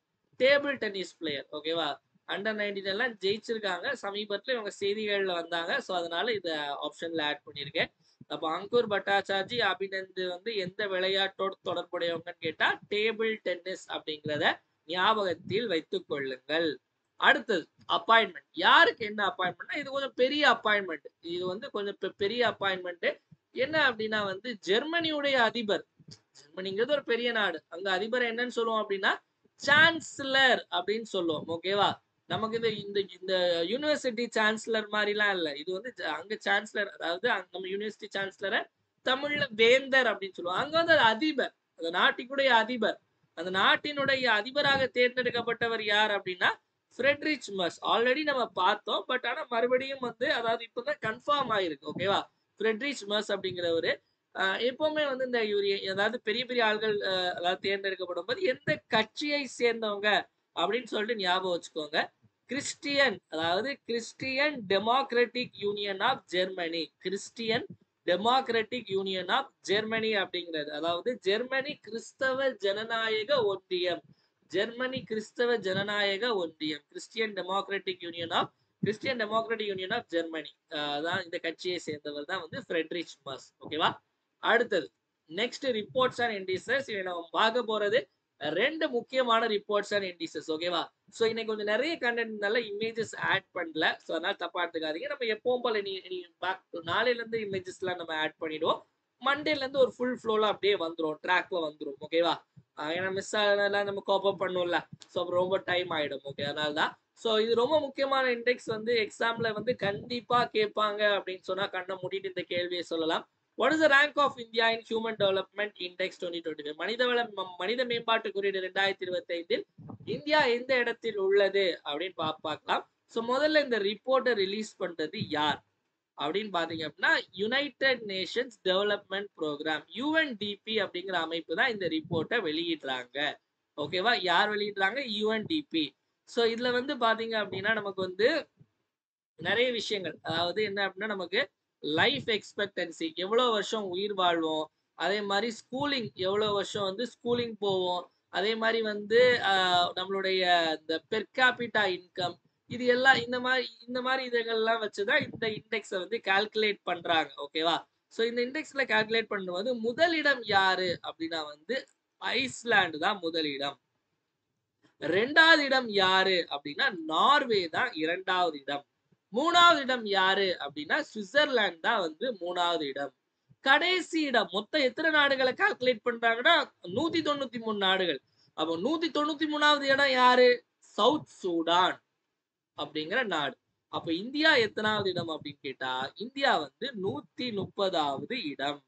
டேபிள் டென்னிஸ் பிளேயர். ஓகேவா? அண்டர் 19 எல்லாம் ஜெயிச்சிருக்காங்க. சமீபத்துல இவங்க செய்திகள்ல வந்தாங்க. சோ அதனால இத ஆப்ஷன்ல ஆட் பண்ணிருக்கேன். அப்ப அங்கூர் பட்டாச்சார்ஜி, அபிநந்த் வந்து எந்த விளையாட்டோடு தொடர்புடையவங்கன்னு கேட்டா டேபிள் டென்னிஸ் அப்படிங்கிறத ஞாபகத்தில் வைத்துக் கொள்ளுங்கள். அடுத்தது அப்பாயின்மெண்ட். யாருக்கு என்ன அப்பாயின்மெண்ட்? இது கொஞ்சம் பெரிய அப்பாயின்மெண்ட். இது வந்து கொஞ்சம் பெரிய அப்பாயின்மெண்ட். என்ன அப்படின்னா வந்து ஜெர்மனியுடைய அதிபர், ஜெர்மனிங்கிறது ஒரு பெரிய நாடு, அங்க அதிபர் என்னன்னு சொல்லுவோம் அப்படின்னா சான்சலர் அப்படின்னு சொல்லுவோம். ஓகேவா? நமக்கு இந்த இந்த யூனிவர்சிட்டி சான்சலர் மாதிரிலாம் இல்ல. இது வந்து அங்க சான்சலர், அதாவது நம்ம யூனிவர்சிட்டி சான்சலரை தமிழ்ல வேந்தர் அப்படின்னு சொல்லுவோம். அங்க வந்து அதிபர், அந்த நாட்டினுடைய அதிபர். அந்த நாட்டினுடைய அதிபராக தேர்ந்தெடுக்கப்பட்டவர் யார் அப்படின்னா ஃப்ரெட்ரிச் மர்ஸ். ஆல்ரெடி நம்ம பார்த்தோம், பட் ஆனா மறுபடியும் வந்து அதாவது இப்பதான் கன்ஃபார்ம் ஆயிருக்கு. ஓகேவா? ஃப்ரெட்ரிச் மர்ஸ் அப்படிங்கிறவரு எப்பவுமே வந்து இந்த அதாவது பெரிய பெரிய ஆள்கள் அதாவது தேர்ந்தெடுக்கப்படும் போது எந்த கட்சியை சேர்ந்தவங்க அப்படின்னு சொல்லிட்டு ஞாபகம் வச்சுக்கோங்க. கிறிஸ்டியன், அதாவது Christian Democratic Union of Germany. Christian Democratic Union of Germany அப்படிங்கிறது, அதாவது ஜெர்மனி கிறிஸ்தவ ஜனநாயக ஒன்றியம். ஜெர்மனி கிறிஸ்தவ ஜனநாயக ஒன்றியம், Christian Democratic Union of Germany. அதான் இந்த கட்சியை சேர்ந்தவர் தான் வந்து ஃப்ரெட்ரிச் மர்ஸ். ஓகேவா? அடுத்தது நெக்ஸ்ட் ரிப்போர்ட்ஸ் அண்ட் இண்டிசஸ். நம்ம பார்க்க போறது 2 முக்கியமான ரிப்போர்ட்ஸ் அண்ட் இண்டிசஸ். ஓகேவா? சோ இன்னைக்கு கொஞ்சம் நிறைய கண்டென்ட்னால இமேஜஸ் ஆட் பண்ணல. சோ அதனால தப்பா எடுத்துக்காதீங்க. நம்ம எப்பவும் போல நாளையில இருந்து இமேஜஸ் எல்லாம் நம்ம ஆட் பண்ணிடுவோம். மண்டேல இருந்து ஒரு ஃபுல் ஃப்ளோல அப்படியே வந்துரும், ட்ராக்ல வந்துரும். ஓகேவா? ஏன்னா மிஸ் ஆனதெல்லாம் நம்ம கோப் அப் பண்ணுவோம்ல. சோ ரொம்ப டைம் ஆயிடும். ஓகே, அதனால தான். சோ இது ரொம்ப முக்கியமான இண்டெக்ஸ். வந்து எக்ஸாம்ல வந்து கண்டிப்பா கேட்பாங்க அப்படின்னு சொன்னா கண்ணை மூடிட்டு இந்த கேள்வியை சொல்லலாம். What is the rank of India in Human Development Index 2025? மனித மேம்பாட்டு குறியீடு 2025 இந்தியா எந்த இடத்தில் உள்ளது அப்படின்னு பார்க்கலாம். சோ முதல்ல இந்த ரிப்போர்ட்டை ரிலீஸ் பண்றது யார்? அப்படின்னு பாத்தீங்க அப்படின்னா United Nations Development Programme UNDP அப்படிங்கிற அமைப்பு தான் இந்த ரிப்போர்ட்டை வெளியிடுறாங்க. ஓகேவா? யார் வெளியிடுறாங்க? யுஎன்டிபி. ஸோ இதுல வந்து பாத்தீங்க அப்படின்னா நமக்கு வந்து நிறைய விஷயங்கள், அதாவது என்ன அப்படின்னா நமக்கு லைஃப் எக்ஸ்பெக்டன்சி எவ்வளவு வருஷம் உயிர் வாழ்வோம், அதே மாதிரி ஸ்கூலிங் எவ்வளவு வருஷம் வந்து ஸ்கூலிங் போவோம், அதே மாதிரி வந்து நம்மளுடைய இந்த பெர் கேபிட்டா இன்கம், இது எல்லாம் இந்த மாதிரி இதுகள்லாம் வச்சுதான் இந்த இண்டெக்ஸை வந்து கால்குலேட் பண்றாங்க. ஓகேவா? ஸோ இந்த இண்டெக்ஸ்ல கால்குலேட் பண்ணும்போது முதலிடம் யாரு அப்படின்னா வந்து ஐஸ்லாந்து தான் முதலிடம். ரெண்டாவது இடம் யாரு அப்படின்னா நார்வே தான் இரண்டாவது இடம். மூணாவது இடம் யாரு அப்படின்னா சுவிட்சர்லாந்து தான் வந்து மூணாவது இடம். கடைசி இடம் மொத்தம் எத்தனை நாடுகளை கால்குலேட் பண்றாங்கன்னா 193 நாடுகள். அப்போ 193வது இடம் யாரு? சவுத் சூடான் அப்படிங்கிற நாடு. அப்ப இந்தியா எத்தனாவது இடம் அப்படின்னு கேட்டா இந்தியா வந்து 130வது இடம்.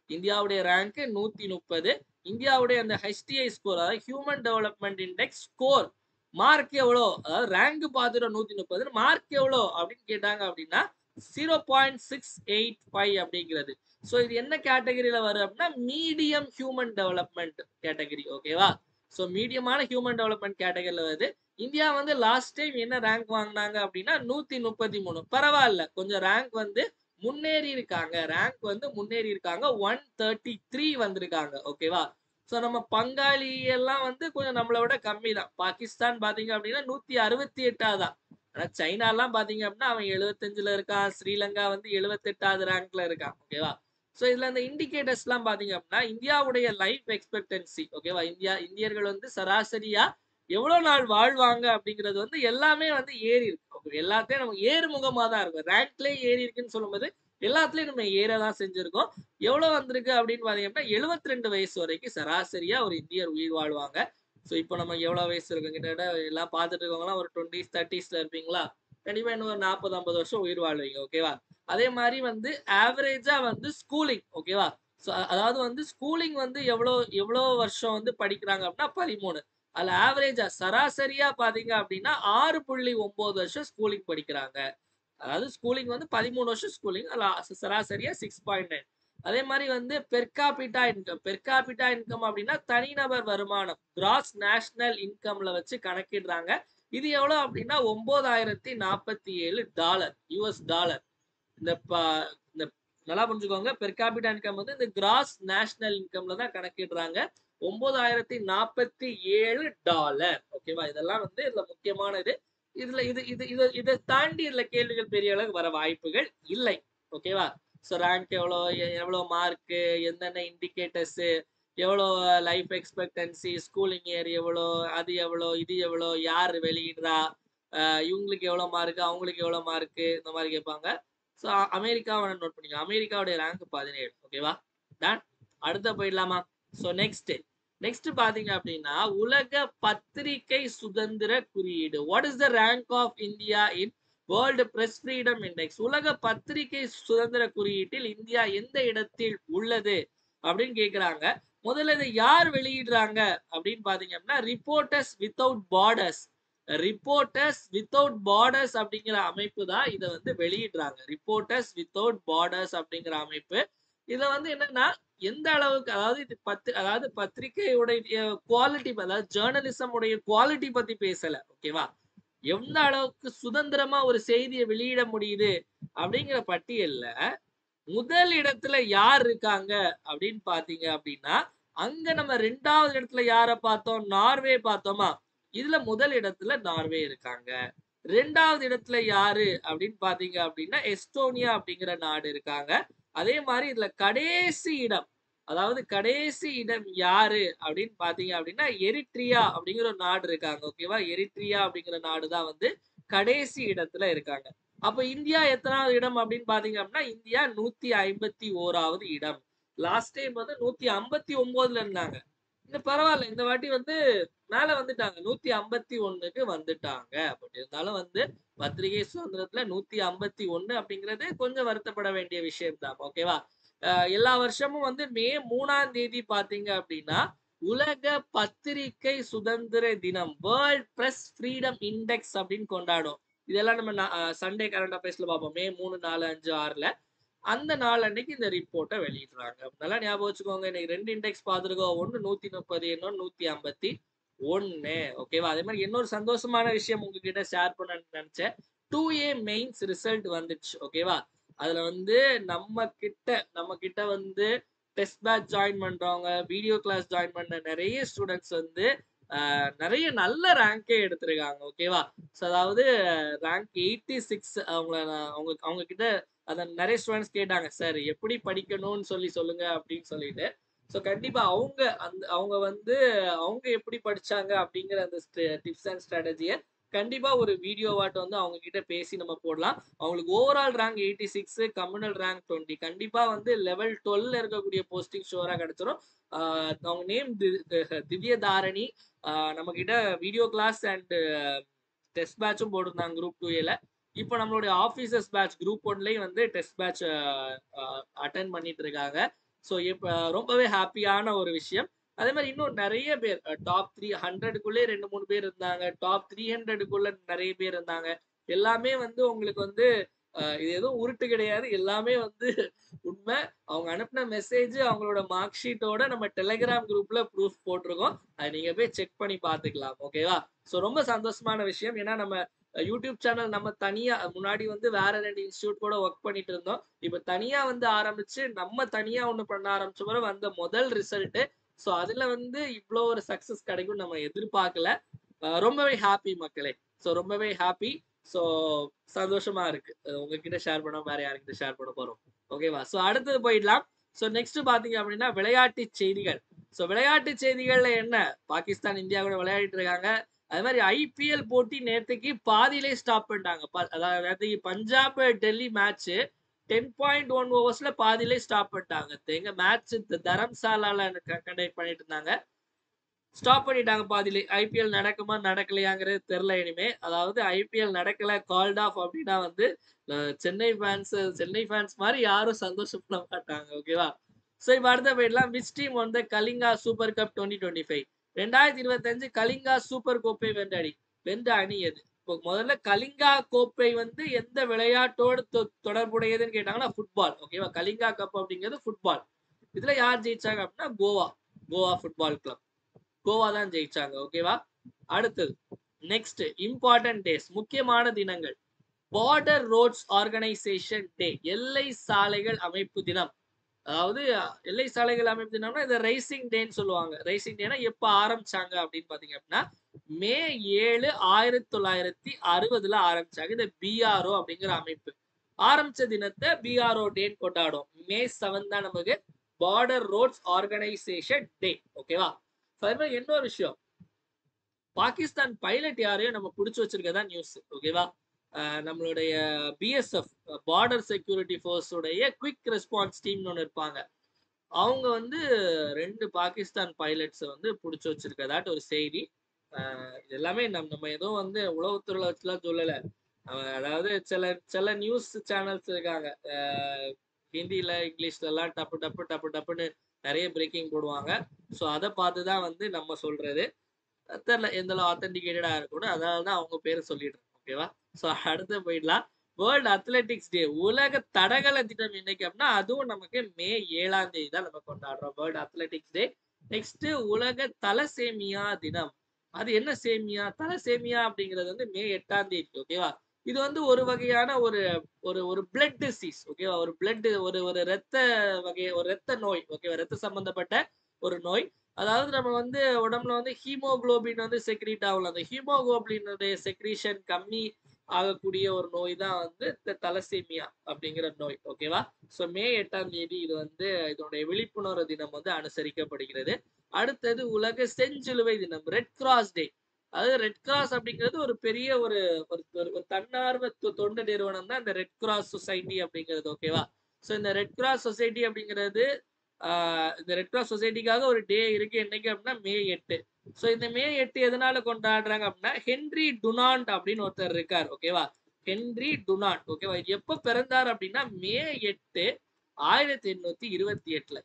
இந்தியாவுடைய ரேங்க் 130. இந்தியாவுடைய அந்த HDI ஸ்கோர், அதாவது human development index score, mark எவ்வளோ, அதாவது ரேங்க் பார்த்துட்டோம் 130, மார்க் எவ்வளோ அப்படின்னு கேட்டாங்க அப்படின்னா 0.685 அப்படிங்கிறது. ஸோ இது என்ன கேட்டகரியில வரும் அப்படின்னா மீடியம் ஹியூமன் டெவலப்மெண்ட் கேட்டகரி. ஓகேவா? ஸோ மீடியமான ஹியூமன் டெவலப்மெண்ட் கேட்டகரியில வருது. இந்தியா வந்து லாஸ்ட் டைம் என்ன ரேங்க் வாங்கினாங்க அப்படின்னா 133. பரவாயில்ல, கொஞ்சம் ரேங்க் வந்து முன்னேறி இருக்காங்க. ரேங்க் வந்து முன்னேறி இருக்காங்க. 133 வந்திருக்காங்க. ஓகேவா? ஸோ நம்ம பங்காளி எல்லாம் வந்து கொஞ்சம் நம்மளை விட கம்மி தான். பாகிஸ்தான் பாத்தீங்க அப்படின்னா 168 தான். ஆனா சைனா எல்லாம் பாத்தீங்க அப்படின்னா அவன் 75ல இருக்கான். ஸ்ரீலங்கா வந்து 78வது ரேங்க்ல இருக்கான். ஓகேவா? ஸோ இதுல இந்த இண்டிகேட்டர்ஸ் எல்லாம் பாத்தீங்க அப்படின்னா இந்தியாவுடைய லைஃப் எக்ஸ்பெக்டன்சி, ஓகேவா, இந்தியர்கள் வந்து சராசரியா எவ்வளவு நாள் வாழ்வாங்க அப்படிங்கிறது வந்து எல்லாமே வந்து ஏறி இருக்கு. எல்லாத்தையும் நம்ம ஏறுமுகமா தான் இருக்கும். ரேங்க்லயே ஏறி இருக்குன்னு சொல்லும்போது எல்லாத்துலயும் நம்ம ஏறதான் செஞ்சிருக்கோம். எவ்வளவு வந்திருக்கு அப்படின்னு பாத்தீங்கன்னா 72 வயசு வரைக்கும் சராசரியா ஒரு இந்தியர் உயிர் வாழ்வாங்க. ஸோ இப்போ நம்ம எவ்வளவு வயசு இருக்கு கிட்ட எல்லாம் பார்த்துட்டு இருக்கவங்களாம் ஒரு 20s 30sல இருப்பீங்களா? கண்டிப்பா இன்னும் ஒரு 40-50 வருஷம் உயிர் வாழ்வீங்க. ஓகேவா? அதே மாதிரி வந்து ஆவரேஜா வந்து ஸ்கூலிங், ஓகேவா, அதாவது வந்து ஸ்கூலிங் வந்து எவ்வளவு வருஷம் வந்து படிக்கிறாங்க அப்படின்னா 13. அதுல ஆவரேஜா சராசரியா பாத்தீங்க அப்படின்னா 6.9 வருஷம் ஸ்கூலிங் படிக்கிறாங்க. அதாவது ஸ்கூலிங் வந்து 13 வருஷம் ஸ்கூலிங், சராசரியா 6.9. அதே மாதிரி வந்து பெர்காபிட்டா இன்கம் அப்படின்னா தனிநபர் வருமானம், கிராஸ் நேஷனல் இன்கம்ல வச்சு கணக்கிடுறாங்க. இது எவ்வளவு அப்படின்னா $9,047 யுஎஸ் டாலர். இந்த இந்த நல்லா புரிஞ்சுக்கோங்க, பெர் கேபிட்டா இன்கம் வந்து இந்த கிராஸ் நேஷனல் இன்கம்ல தான் கணக்கிடுறாங்க. $9,047. ஓகேவா? இதெல்லாம் வந்து இதுல முக்கியமானது. இதுல இதை தாண்டி இதுல கேள்விகள் பெரிய அளவுக்கு வர வாய்ப்புகள் இல்லை. ஓகேவா? ஸோ ரேங்க் எவ்வளோ மார்க், என்னென்ன இண்டிகேட்டர்ஸ், எவ்வளோ லைஃப் எக்ஸ்பெக்டன்சி, ஸ்கூலிங் இயர் எவ்வளோ, அது எவ்வளோ, இது எவ்வளோ, யார் வெளியிடுறா, இவங்களுக்கு எவ்வளோ மார்க், அவங்களுக்கு எவ்வளோ மார்க், இந்த மாதிரி கேட்பாங்க. ஸோ அமெரிக்காவை நோட் பண்ணிக்கலாம். அமெரிக்காவுடைய ரேங்க் 17. ஓகேவா? டன். அடுத்த போயிடலாமா? ஸோ நெக்ஸ்ட் பாத்தீங்க அப்படின்னா உலக பத்திரிகை சுதந்திர குறியீடு. What is the rank of India in World Press Freedom Index? உலக பத்திரிகை சுதந்திர குறியீட்டில் இந்தியா எந்த இடத்தில் உள்ளது அப்படின்னு கேக்குறாங்க. முதல்ல இதை யார் வெளியிடுறாங்க அப்படின்னு பாத்தீங்க அப்படின்னா reporters without borders. Reporters without borders அப்படிங்கிற அமைப்பு தான் இதை வந்து வெளியிடுறாங்க. ரிப்போர்ட்டர்ஸ் வித்தவுட் பார்டர்ஸ் அப்படிங்கிற அமைப்பு. இதுல வந்து என்னன்னா எந்த அளவுக்கு, அதாவது இது அதாவது பத்திரிகையுடைய குவாலிட்டி, அதாவது ஜேர்னலிசம் உடைய குவாலிட்டி பத்தி பேசல. ஓகேவா? எந்த அளவுக்கு சுதந்திரமா ஒரு செய்தியை வெளியிட முடியுது அப்படிங்கிற பட்டியல்ல முதல் இடத்துல யார் இருக்காங்க அப்படின்னு பாத்தீங்க அப்படின்னா அங்க நம்ம 2வது இடத்துல யார பார்த்தோம்? நார்வே பார்த்தோமா? இதுல முதல் இடத்துல நார்வே இருக்காங்க. 2வது இடத்துல யாரு அப்படின்னு பாத்தீங்க அப்படின்னா எஸ்டோனியா அப்படிங்கிற நாடு இருக்காங்க. அதே மாதிரி இதுல கடைசி இடம், அதாவது கடைசி இடம் யாரு அப்படின்னு பாத்தீங்க அப்படின்னா எரிட்ரியா அப்படிங்கிற ஒரு நாடு இருக்காங்க. ஓகேவா? எரிட்ரியா அப்படிங்கிற நாடு தான் வந்து கடைசி இடத்துல இருக்காங்க. அப்ப இந்தியா எத்தனாவது இடம் அப்படின்னு பாத்தீங்க அப்படின்னா இந்தியா 151வது இடம். லாஸ்ட் டைம் வந்து 159ல இருந்தாங்க. இந்த பரவாயில்ல, இந்த வாட்டி வந்து மேல வந்துட்டாங்க, 151க்கு வந்துட்டாங்க. பட் இருந்தாலும் வந்து பத்திரிகை சுதந்திரத்துல 151 அப்படிங்கிறது கொஞ்சம் வருத்தப்பட வேண்டிய விஷயம் தான். ஓகேவா? எல்லா வருஷமும் வந்து மே 3ஆம் தேதி பாத்தீங்க அப்படின்னா உலக பத்திரிகை சுதந்திர தினம், வேர்ல்ட் பிரஸ் ஃப்ரீடம் இண்டெக்ஸ் அப்படின்னு கொண்டாடும். இதெல்லாம் நம்ம சண்டே கரண்ட் அஃபேர்ஸ்ல பார்ப்போம். மே 3, 4, 5, 6ல. அந்த நாள் அன்னைக்கு இந்த ரிப்போர்ட்ட வெளியிடுறாங்க. நல்லா ஞாபகம் வச்சுக்கோங்க. இன்னைக்கு 2 இண்டெக்ஸ் பார்த்துருக்கோம். ஒண்ணு 130, இன்னொன்னு 151. ஓகேவா? அதே மாதிரி இன்னொரு சந்தோஷமான விஷயம் உங்ககிட்ட ஷேர் பண்ணணும்னு நினைச்சேன். 2A மெயின்ஸ் ரிசல்ட் வந்துச்சு. ஓகேவா? அதுல வந்து நம்ம கிட்ட வந்து டெஸ்ட் பேட்ச் ஜாயின் பண்றவங்க, வீடியோ கிளாஸ் ஜாயின் பண்ண நிறைய ஸ்டூடெண்ட்ஸ் வந்து நிறைய நல்ல ரேங்கே எடுத்திருக்காங்க. ஓகேவா? ஸோ அதாவது ரேங்க் 86 அவங்க கிட்ட அத நிறைய ஸ்டூடெண்ட்ஸ் கேட்டாங்க, சார் எப்படி படிக்கணும்னு சொல்லுங்க அப்படின்னு சொல்லிட்டு. ஸோ கண்டிப்பா அவங்க வந்து அவங்க எப்படி படிச்சாங்க அப்படிங்கிற அந்த டிப்ஸ் அண்ட் ஸ்ட்ராட்டஜியை கண்டிப்பா ஒரு வீடியோவாட்ட வந்து அவங்க கிட்ட பேசி நம்ம போடலாம். அவங்களுக்கு ஓவரால் ரேங்க் 86, கம்யூனல் ரேங்க் 20. கண்டிப்பா வந்து லெவல் 12ல இருக்கக்கூடிய போஸ்டிங் ஷோரா கிடைச்சிரும். அவங்க நேம் திவ்யதாரணி. நம்ம கிட்ட வீடியோ கிளாஸ் அண்ட் டெஸ்ட் பேட்சும் போட்டிருந்தாங்க குரூப் 2A. இப்போ நம்மளுடைய ஆஃபீஸர்ஸ் பேட்ச் குரூப் 1லயும் வந்து டெஸ்ட் பேட்ச் அட்டென்ட் பண்ணிட்டு இருக்காங்க. ஸோ இப்போ ரொம்பவே ஹாப்பியான ஒரு விஷயம். அதே மாதிரி இன்னும் நிறைய பேர் டாப் 300க்குள்ளே 2-3 பேர் இருந்தாங்க. டாப் 300க்குள்ள நிறைய பேர் இருந்தாங்க. எல்லாமே வந்து உங்களுக்கு வந்து இது எதுவும் உருட்டு கிடையாது. எல்லாமே வந்து உண்மை. அவங்க அனுப்பின மெசேஜ் அவங்களோட மார்க் ஷீட்டோட நம்ம டெலிகிராம் குரூப்ல ப்ரூஃப் போட்டிருக்கோம். அதை நீங்க போய் செக் பண்ணி பார்த்துக்கலாம். ஓகேவா? ஸோ ரொம்ப சந்தோஷமான விஷயம். ஏன்னா நம்ம யூடியூப் சேனல் நம்ம தனியா முன்னாடி வந்து வேற 2 இன்ஸ்டியூட் கூட ஒர்க் பண்ணிட்டு இருந்தோம். இப்ப தனியா வந்து ஆரம்பிச்சு நம்ம தனியா ஒண்ணு பண்ண ஆரம்பிச்ச பிறகு வந்த முதல் ரிசல்ட். ஸோ அதுல வந்து இவ்வளோ ஒரு சக்சஸ் கிடைக்கும் நம்ம எதிர்பார்க்கல. ரொம்பவே ஹாப்பி மக்களே. ஸோ ரொம்பவே ஹாப்பி. ஸோ சந்தோஷமா இருக்கு. உங்ககிட்ட ஷேர் பண்ண வேற யாருக்கிட்ட ஷேர் பண்ண போறோம். ஓகேவா? ஸோ அடுத்தது போயிடலாம். ஸோ நெக்ஸ்ட் பாத்தீங்க அப்படின்னா விளையாட்டு செய்திகள். ஸோ விளையாட்டு செய்திகள்ல என்ன, பாகிஸ்தான் இந்தியா கூட விளையாடிட்டு இருக்காங்க. அது மாதிரி ஐபிஎல் போட்டி நேற்றுக்கு பாதியிலே ஸ்டாப் பண்ணிட்டாங்க. அதாவது நேற்றுக்கு பஞ்சாப் டெல்லி மேட்ச் 10.1 ஓவர்ஸ்ல பாதியிலே ஸ்டாப் பண்ணிட்டாங்க. எங்க மேட்ச் தரம்சாலால கண்டக்ட் பண்ணிட்டு இருந்தாங்க. ஸ்டாப் பண்ணிட்டாங்க பாதியிலே. ஐபிஎல் நடக்குமா நடக்கலையாங்கிறது தெரியல இனிமே. அதாவது ஐபிஎல் நடக்கல, கால்ட் ஆஃப் அப்படின்னா வந்து சென்னை ஃபேன்ஸ் மாதிரி யாரும் சந்தோஷப்பட மாட்டாங்க. ஓகேவா? ஸோ இப்போ அடுத்த போயிடலாம். விச் டீம் வந்து Kalinga super cup 2025 2025 Kalinga super கோப்பை வென்ற அணி எது? இப்போ முதல்ல கலிங்கா கோப்பை வந்து எந்த விளையாட்டோடு தொடர்புடையதுன்னு கேட்டாங்கன்னா ஃபுட்பால். ஓகேவா? கலிங்கா கப் அப்படிங்கிறது ஃபுட்பால். இதுல யார் ஜெயிச்சாங்க அப்படின்னா கோவா ஃபுட்பால் கிளப். கோவா தான் ஜெயிச்சாங்க. ஓகேவா? அடுத்தது நெக்ஸ்ட் இம்பார்ட்டன்ட் டேஸ், முக்கியமான தினங்கள். பார்டர் ரோட்ஸ் ஆர்கனைசேஷன் டே, எல்லை சாலைகள் அமைப்பு தினம். அதாவது எல்லை சாலைகள் அமைப்பு தினம்னா இதை ரைசிங் டேன்னு சொல்லுவாங்க. ரைசிங் டேனா எப்ப ஆரம்பிச்சாங்க அப்படின்னு பாத்தீங்க அப்படின்னா மே 7, 1960ல ஆரம்பிச்சாங்க. இந்த பிஆர்ஓ அப்படிங்கிற அமைப்பு ஆரம்பிச்ச தினத்தை பிஆர்ஓ டேன்னு கொண்டாடும். மே 7 தான் நமக்கு பார்டர் ரோட்ஸ் ஆர்கனைசேஷன் டே. ஓகேவா? இன்னொரு விஷயம், பாகிஸ்தான் பைலட் யாரையும் நம்ம பிடிச்சு வச்சிருக்கதா நியூஸ். ஓகேவா? நம்மளுடைய பிஎஸ்எஃப் பார்டர் செக்யூரிட்டி ஃபோர்ஸ் உடைய குவிக் ரெஸ்பான்ஸ் டீம்னு ஒன்று இருப்பாங்க. அவங்க வந்து 2 பாகிஸ்தான் பைலட்ஸை வந்து பிடிச்சு வச்சிருக்கதாட்டு ஒரு செய்தி. எல்லாமே நம்ம ஏதோ வந்து உளவுத்துறையில வச்சுலாம் சொல்லலை. அதாவது சில நியூஸ் சேனல்ஸ் இருக்காங்க, ஹிந்தியில இங்கிலீஷ்ல எல்லாம் டப்புன்னு நிறைய பிரேக்கிங் போடுவாங்க. ஸோ அதை பார்த்துதான் வந்து நம்ம சொல்றது. தெரியல எந்த ஆத்தென்டிகேட்டடா இருக்கணும், அதனால தான் அவங்க பேரை சொல்லிடுறேன். ஓகேவா? ஸோ அடுத்து போயிடலாம். வேர்ல்டு அத்லெட்டிக்ஸ் டே, உலக தடகள தினம் இன்னைக்கு அப்படின்னா அதுவும் நமக்கு மே 7ஆம் தேதி தான் நம்ம கொண்டாடுறோம் வேர்ல்டு அத்லெட்டிக்ஸ் டே. நெக்ஸ்ட் உலக தலசேமியா தினம். அது என்ன சேமியா? தலசேமியா அப்படிங்கிறது வந்து மே 8ஆம் தேதி. ஓகேவா? இது வந்து ஒரு வகையான ஒரு பிளட் டிசீஸ். ஓகேவா? ஒரு பிளட் ஒரு ரத்த வகை, ஒரு ரத்த நோய். ஓகேவா? ரத்த சம்பந்தப்பட்ட ஒரு நோய். அதாவது நம்ம வந்து உடம்புல வந்து ஹீமோகுளோபின் வந்து செக்ரீட் ஆகலாம். அந்த ஹீமோகுளோபினுடைய செக்ரீஷன் கம்மி ஆகக்கூடிய ஒரு நோய் தான் வந்து இந்த தலசேமியா அப்படிங்கிற நோய். ஓகேவா? ஸோ மே 8ஆம் தேதி இது வந்து இதனுடைய விழிப்புணர்வு தினம் வந்து அனுசரிக்கப்படுகிறது. அடுத்தது உலக செஞ்சிலுவை தினம், ரெட் கிராஸ் டே. அதாவது ரெட் கிராஸ் அப்படிங்கிறது ஒரு பெரிய ஒரு தன்னார்வ தொண்டு நிறுவனம் தான் இந்த ரெட் கிராஸ் சொசைட்டி அப்படிங்கிறது. ஓகேவா? ஸோ இந்த ரெட் கிராஸ் சொசைட்டி அப்படிங்கிறது இந்த ரெட் கிராஸ் சொசைட்டிக்காக ஒரு டே இருக்கு. என்னைக்கு அப்படின்னா மே 8. ஸோ இந்த மே 8 எதனால கொண்டாடுறாங்க அப்படின்னா ஹென்ரி டுனாண்ட் அப்படின்னு ஒருத்தர் இருக்கார். ஓகேவா? ஹென்ரி டுனாண்ட். ஓகேவா? எப்ப பிறந்தார் அப்படின்னா மே 8, 1828.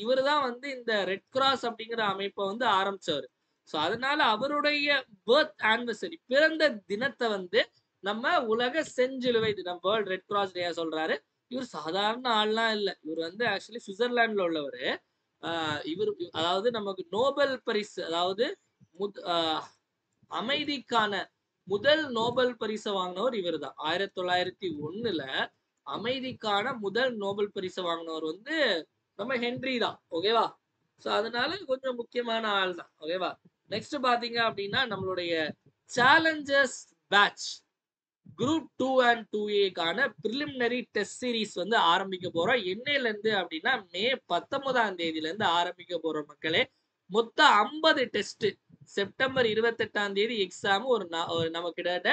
இவரு தான் வந்து இந்த ரெட் கிராஸ் அப்படிங்கிற அமைப்பை வந்து ஆரம்பிச்சவர். ஸோ அதனால அவருடைய பர்த் ஆனிவர்சரி, பிறந்த தினத்தை வந்து நம்ம உலக செஞ்சிலுவை தினம், வேர்ல்ட் ரெட் கிராஸ் டே சொல்றாரு. இவர் சாதாரண ஆள்லாம் இல்ல. இவர் வந்து ஆக்சுவலி சுவிட்சர்லாந்துல உள்ளவரு. இவரு அதாவது நமக்கு நோபல் பரிசு, அதாவது அமைதிக்கான முதல் நோபல் பரிசை வாங்கினவர் இவர்தான். 1901ல அமைதிக்கான முதல் நோபல் பரிசை வாங்கினவர் வந்து நம்ம ஹென்றி தான். ஓகேவா? சோ அதனால கொஞ்சம் முக்கியமான ஆள் தான். ஓகேவா? நெக்ஸ்ட் பாத்தீங்க அப்படின்னா நம்மளுடைய challengers batch group 2 and 2A preliminary test series வந்து ஆரம்பிக்க போறோம். என்னையில இருந்து அப்படின்னா மே 19ஆம் தேதியில இருந்து ஆரம்பிக்க போறோம் மக்களே. மொத்தம் 50 டெஸ்ட். செப்டம்பர் 28ஆம் தேதி எக்ஸாம். ஒரு நம்ம கிட்டத்தட்ட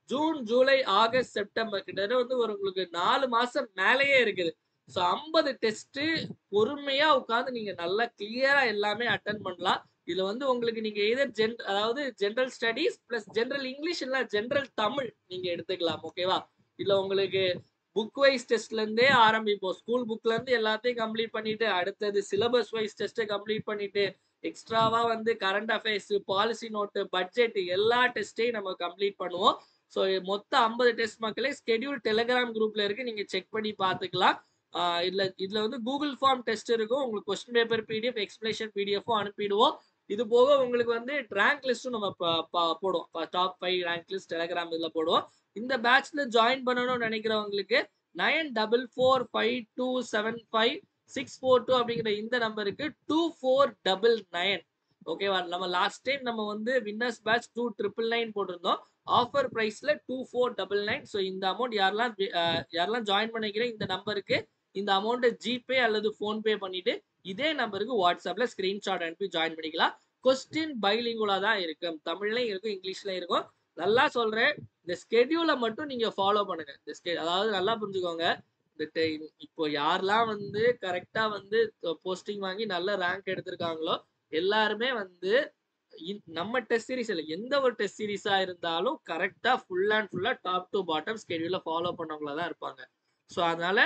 ஜூன், ஜூலை, ஆகஸ்ட், செப்டம்பர் கிட்டத்தட்ட வந்து ஒரு உங்களுக்கு 4 மாசம் மேலேயே இருக்குது. ஸோ 50 டெஸ்ட் பொறுமையா உட்காந்து நீங்க நல்லா கிளியரா எல்லாமே அட்டன் பண்ணலாம். இதுல வந்து உங்களுக்கு நீங்க எதர் அதாவது general studies plus general English இல்ல ஜெனரல் தமிழ் நீங்க எடுத்துக்கலாம். ஓகேவா? இல்ல உங்களுக்கு புக் வைஸ் டெஸ்ட்ல இருந்தே ஆரம்பிப்போம். ஸ்கூல் புக்ல இருந்து எல்லாத்தையும் கம்ப்ளீட் பண்ணிட்டு அடுத்தது சிலபஸ் வைஸ் டெஸ்ட் கம்ப்ளீட் பண்ணிட்டு எக்ஸ்ட்ராவா வந்து current affairs, policy note, budget எல்லா டெஸ்ட்டையும் நம்ம கம்ப்ளீட் பண்ணுவோம். ஸோ மொத்தம் 50 டெஸ்ட் மக்களே. ஸ்கெடியூல் டெலிகிராம் குரூப்ல இருக்கு, நீங்க செக் பண்ணி பார்த்துக்கலாம். இதுல வந்து கூகுள் ஃபார்ம் டெஸ்ட் இருக்கும். உங்களுக்கு கொஸ்டின் பேப்பர் பிடிஎஃப், எக்ஸ்பிளேஷன் பிடிஎஃப்பும் அனுப்பிடுவோம். இது போக உங்களுக்கு வந்து ரேங்க் லிஸ்ட்டும் நம்ம போடுவோம். டாப் 5 ரேங்க் லிஸ்ட் டெலிகிராம் இதுல போடுவோம். இந்த பேட்ச்ல ஜாயின் பண்ணணும்னு நினைக்கிறவங்களுக்கு 9442755642 அப்படிங்கிற இந்த நம்பருக்கு 2499. ஓகேவா? நம்ம லாஸ்ட் டைம் நம்ம வந்து வின்னர்ஸ் பேட்ச் 2999 போட்டிருந்தோம். ஆஃபர் பிரைஸ்ல 2499. ஸோ இந்த அமௌண்ட் யாரெல்லாம் ஜாயின் பண்ணிக்கிறேன் இந்த நம்பருக்கு இந்த அமௌண்ட்டை ஜிபே அல்லது போன்பே பண்ணிட்டு இதே நம்பருக்கு வாட்ஸ்அப்ல ஸ்கிரீன்ஷாட் அனுப்பி ஜாயின் பண்ணிக்கலாம். கொஸ்டின் பைலிங்குலா தான் இருக்கும். தமிழ்லயும் இருக்கும், இங்கிலீஷ்லயும் இருக்கும். நல்லா சொல்றேன், இந்த ஸ்கெடியூலை மட்டும் நீங்க ஃபாலோ பண்ணுங்க. அதாவது நல்லா புரிஞ்சுக்கோங்க. இப்போ யாரெல்லாம் வந்து கரெக்டா வந்து போஸ்டிங் வாங்கி நல்ல ரேங்க் எடுத்திருக்காங்களோ எல்லாருமே வந்து நம்ம டெஸ்ட் சீரிஸ் இல்ல எந்த ஒரு டெஸ்ட் சீரிஸா இருந்தாலும் கரெக்டா ஃபுல் அண்ட் ஃபுல்லா டாப் டு பாட்டம் ஸ்கெடியூல ஃபாலோ பண்ணவங்களா தான் இருப்பாங்க. ஸோ அதனால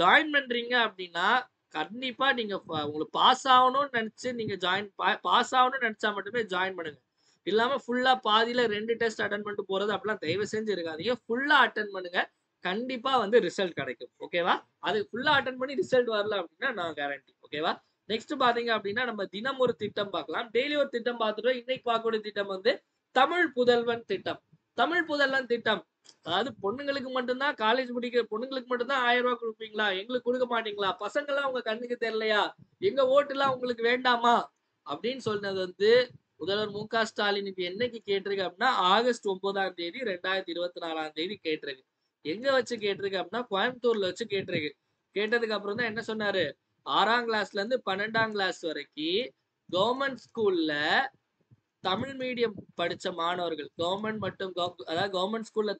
ஜாயின் பண்றீங்க அப்படின்னா கண்டிப்பா நீங்க உங்களுக்கு பாஸ் ஆகணும்னு நினைச்சு நீங்க பாஸ் ஆகணும்னு நினைச்சா மட்டுமே ஜாயின் பண்ணுங்க. இல்லாம ஃபுல்லா பாதியில 2 டெஸ்ட் அட்டன் பண்ணிட்டு போறது அப்படிலாம் தயவு செஞ்சு இருக்காதீங்க. ஃபுல்லா அட்டன் பண்ணுங்க. கண்டிப்பா வந்து ரிசல்ட் கிடைக்கும். ஓகேவா? அது ஃபுல்லா அட்டன் பண்ணி ரிசல்ட் வரல அப்படின்னா நான் கேரண்டி. ஓகேவா? நெக்ஸ்ட் பாத்தீங்க அப்படின்னா நம்ம தினம் ஒரு திட்டம் பார்க்கலாம். டெய்லி ஒரு திட்டம் பார்த்துட்டோம். இன்னைக்கு பார்க்கக்கூடிய திட்டம் வந்து தமிழ் புதல்வன் திட்டம். தமிழ் புதல்வன் திட்டம் அதாவது பொண்ணுங்களுக்கு மட்டும்தான், காலேஜ் முடிக்கிற பொண்ணுங்களுக்கு மட்டும்தான் 1000 ரூபாய் கொடுப்பீங்களா, எங்களுக்கு கொடுக்க மாட்டீங்களா, பசங்க எல்லாம் உங்க கண்ணுக்கு தெரியலையா, எங்க ஓட்டு எல்லாம் உங்களுக்கு வேண்டாமா அப்படின்னு சொன்னது வந்து முதல்வர் மு.க. ஸ்டாலின் இப்ப என்னைக்கு கேட்டிருக்கு அப்படின்னா ஆகஸ்ட் 9ஆம் தேதி 2024ஆம் தேதி கேட்டிருக்கு. எங்க வச்சு கேட்டிருக்கு அப்படின்னா கோயம்புத்தூர்ல வச்சு கேட்டிருக்கு. கேட்டதுக்கு அப்புறம் தான் என்ன சொன்னாரு, 6ஆம் கிளாஸ்ல இருந்து 12ஆம் கிளாஸ் வரைக்கும் கவர்மெண்ட் ஸ்கூல்ல தமிழ் மீடியம் படிச்ச மாணவர்கள், கவர்மெண்ட் மற்றும் அதாவது கவர்மெண்ட் ஸ்கூல்ல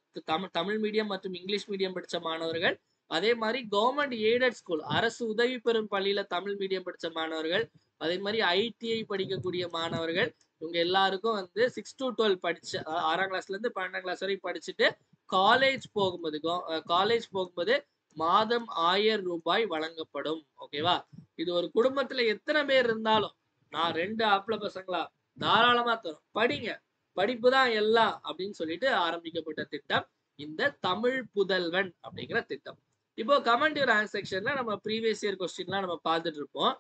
தமிழ் மீடியம் மற்றும் இங்கிலீஷ் மீடியம் படிச்ச மாணவர்கள், அதே மாதிரி கவர்மெண்ட் எய்டட் ஸ்கூல் அரசு உதவி பெறும் பள்ளியில தமிழ் மீடியம் படிச்ச மாணவர்கள், அதே மாதிரி ஐடிஐ படிக்கக்கூடிய மாணவர்கள், இவங்க எல்லாருக்கும் வந்து 6 to 12 படிச்ச 6ஆம் கிளாஸ்ல இருந்து 12ஆம் கிளாஸ் வரைக்கும் படிச்சுட்டு காலேஜ் போகும்போது மாதம் 1000 ரூபாய் வழங்கப்படும். ஓகேவா? இது ஒரு குடும்பத்துல எத்தனை பேர் இருந்தாலும், நான் 2 ஆம்பளை பசங்களா தாராளமா தரும், படிங்க, படிப்பு தான் எல்லாம் அப்படின்னு சொல்லிட்டு ஆரம்பிக்கப்பட்ட திட்டம் இந்த தமிழ் புதல்வன் அப்படிங்கிற திட்டம். இப்போ கமெண்ட் யுவர் ஆன்சர் செக்ஷன்ல நம்ம ப்ரீவியஸ் இயர் கொஸ்டின்லாம் நம்ம பார்த்துட்டு இருப்போம்.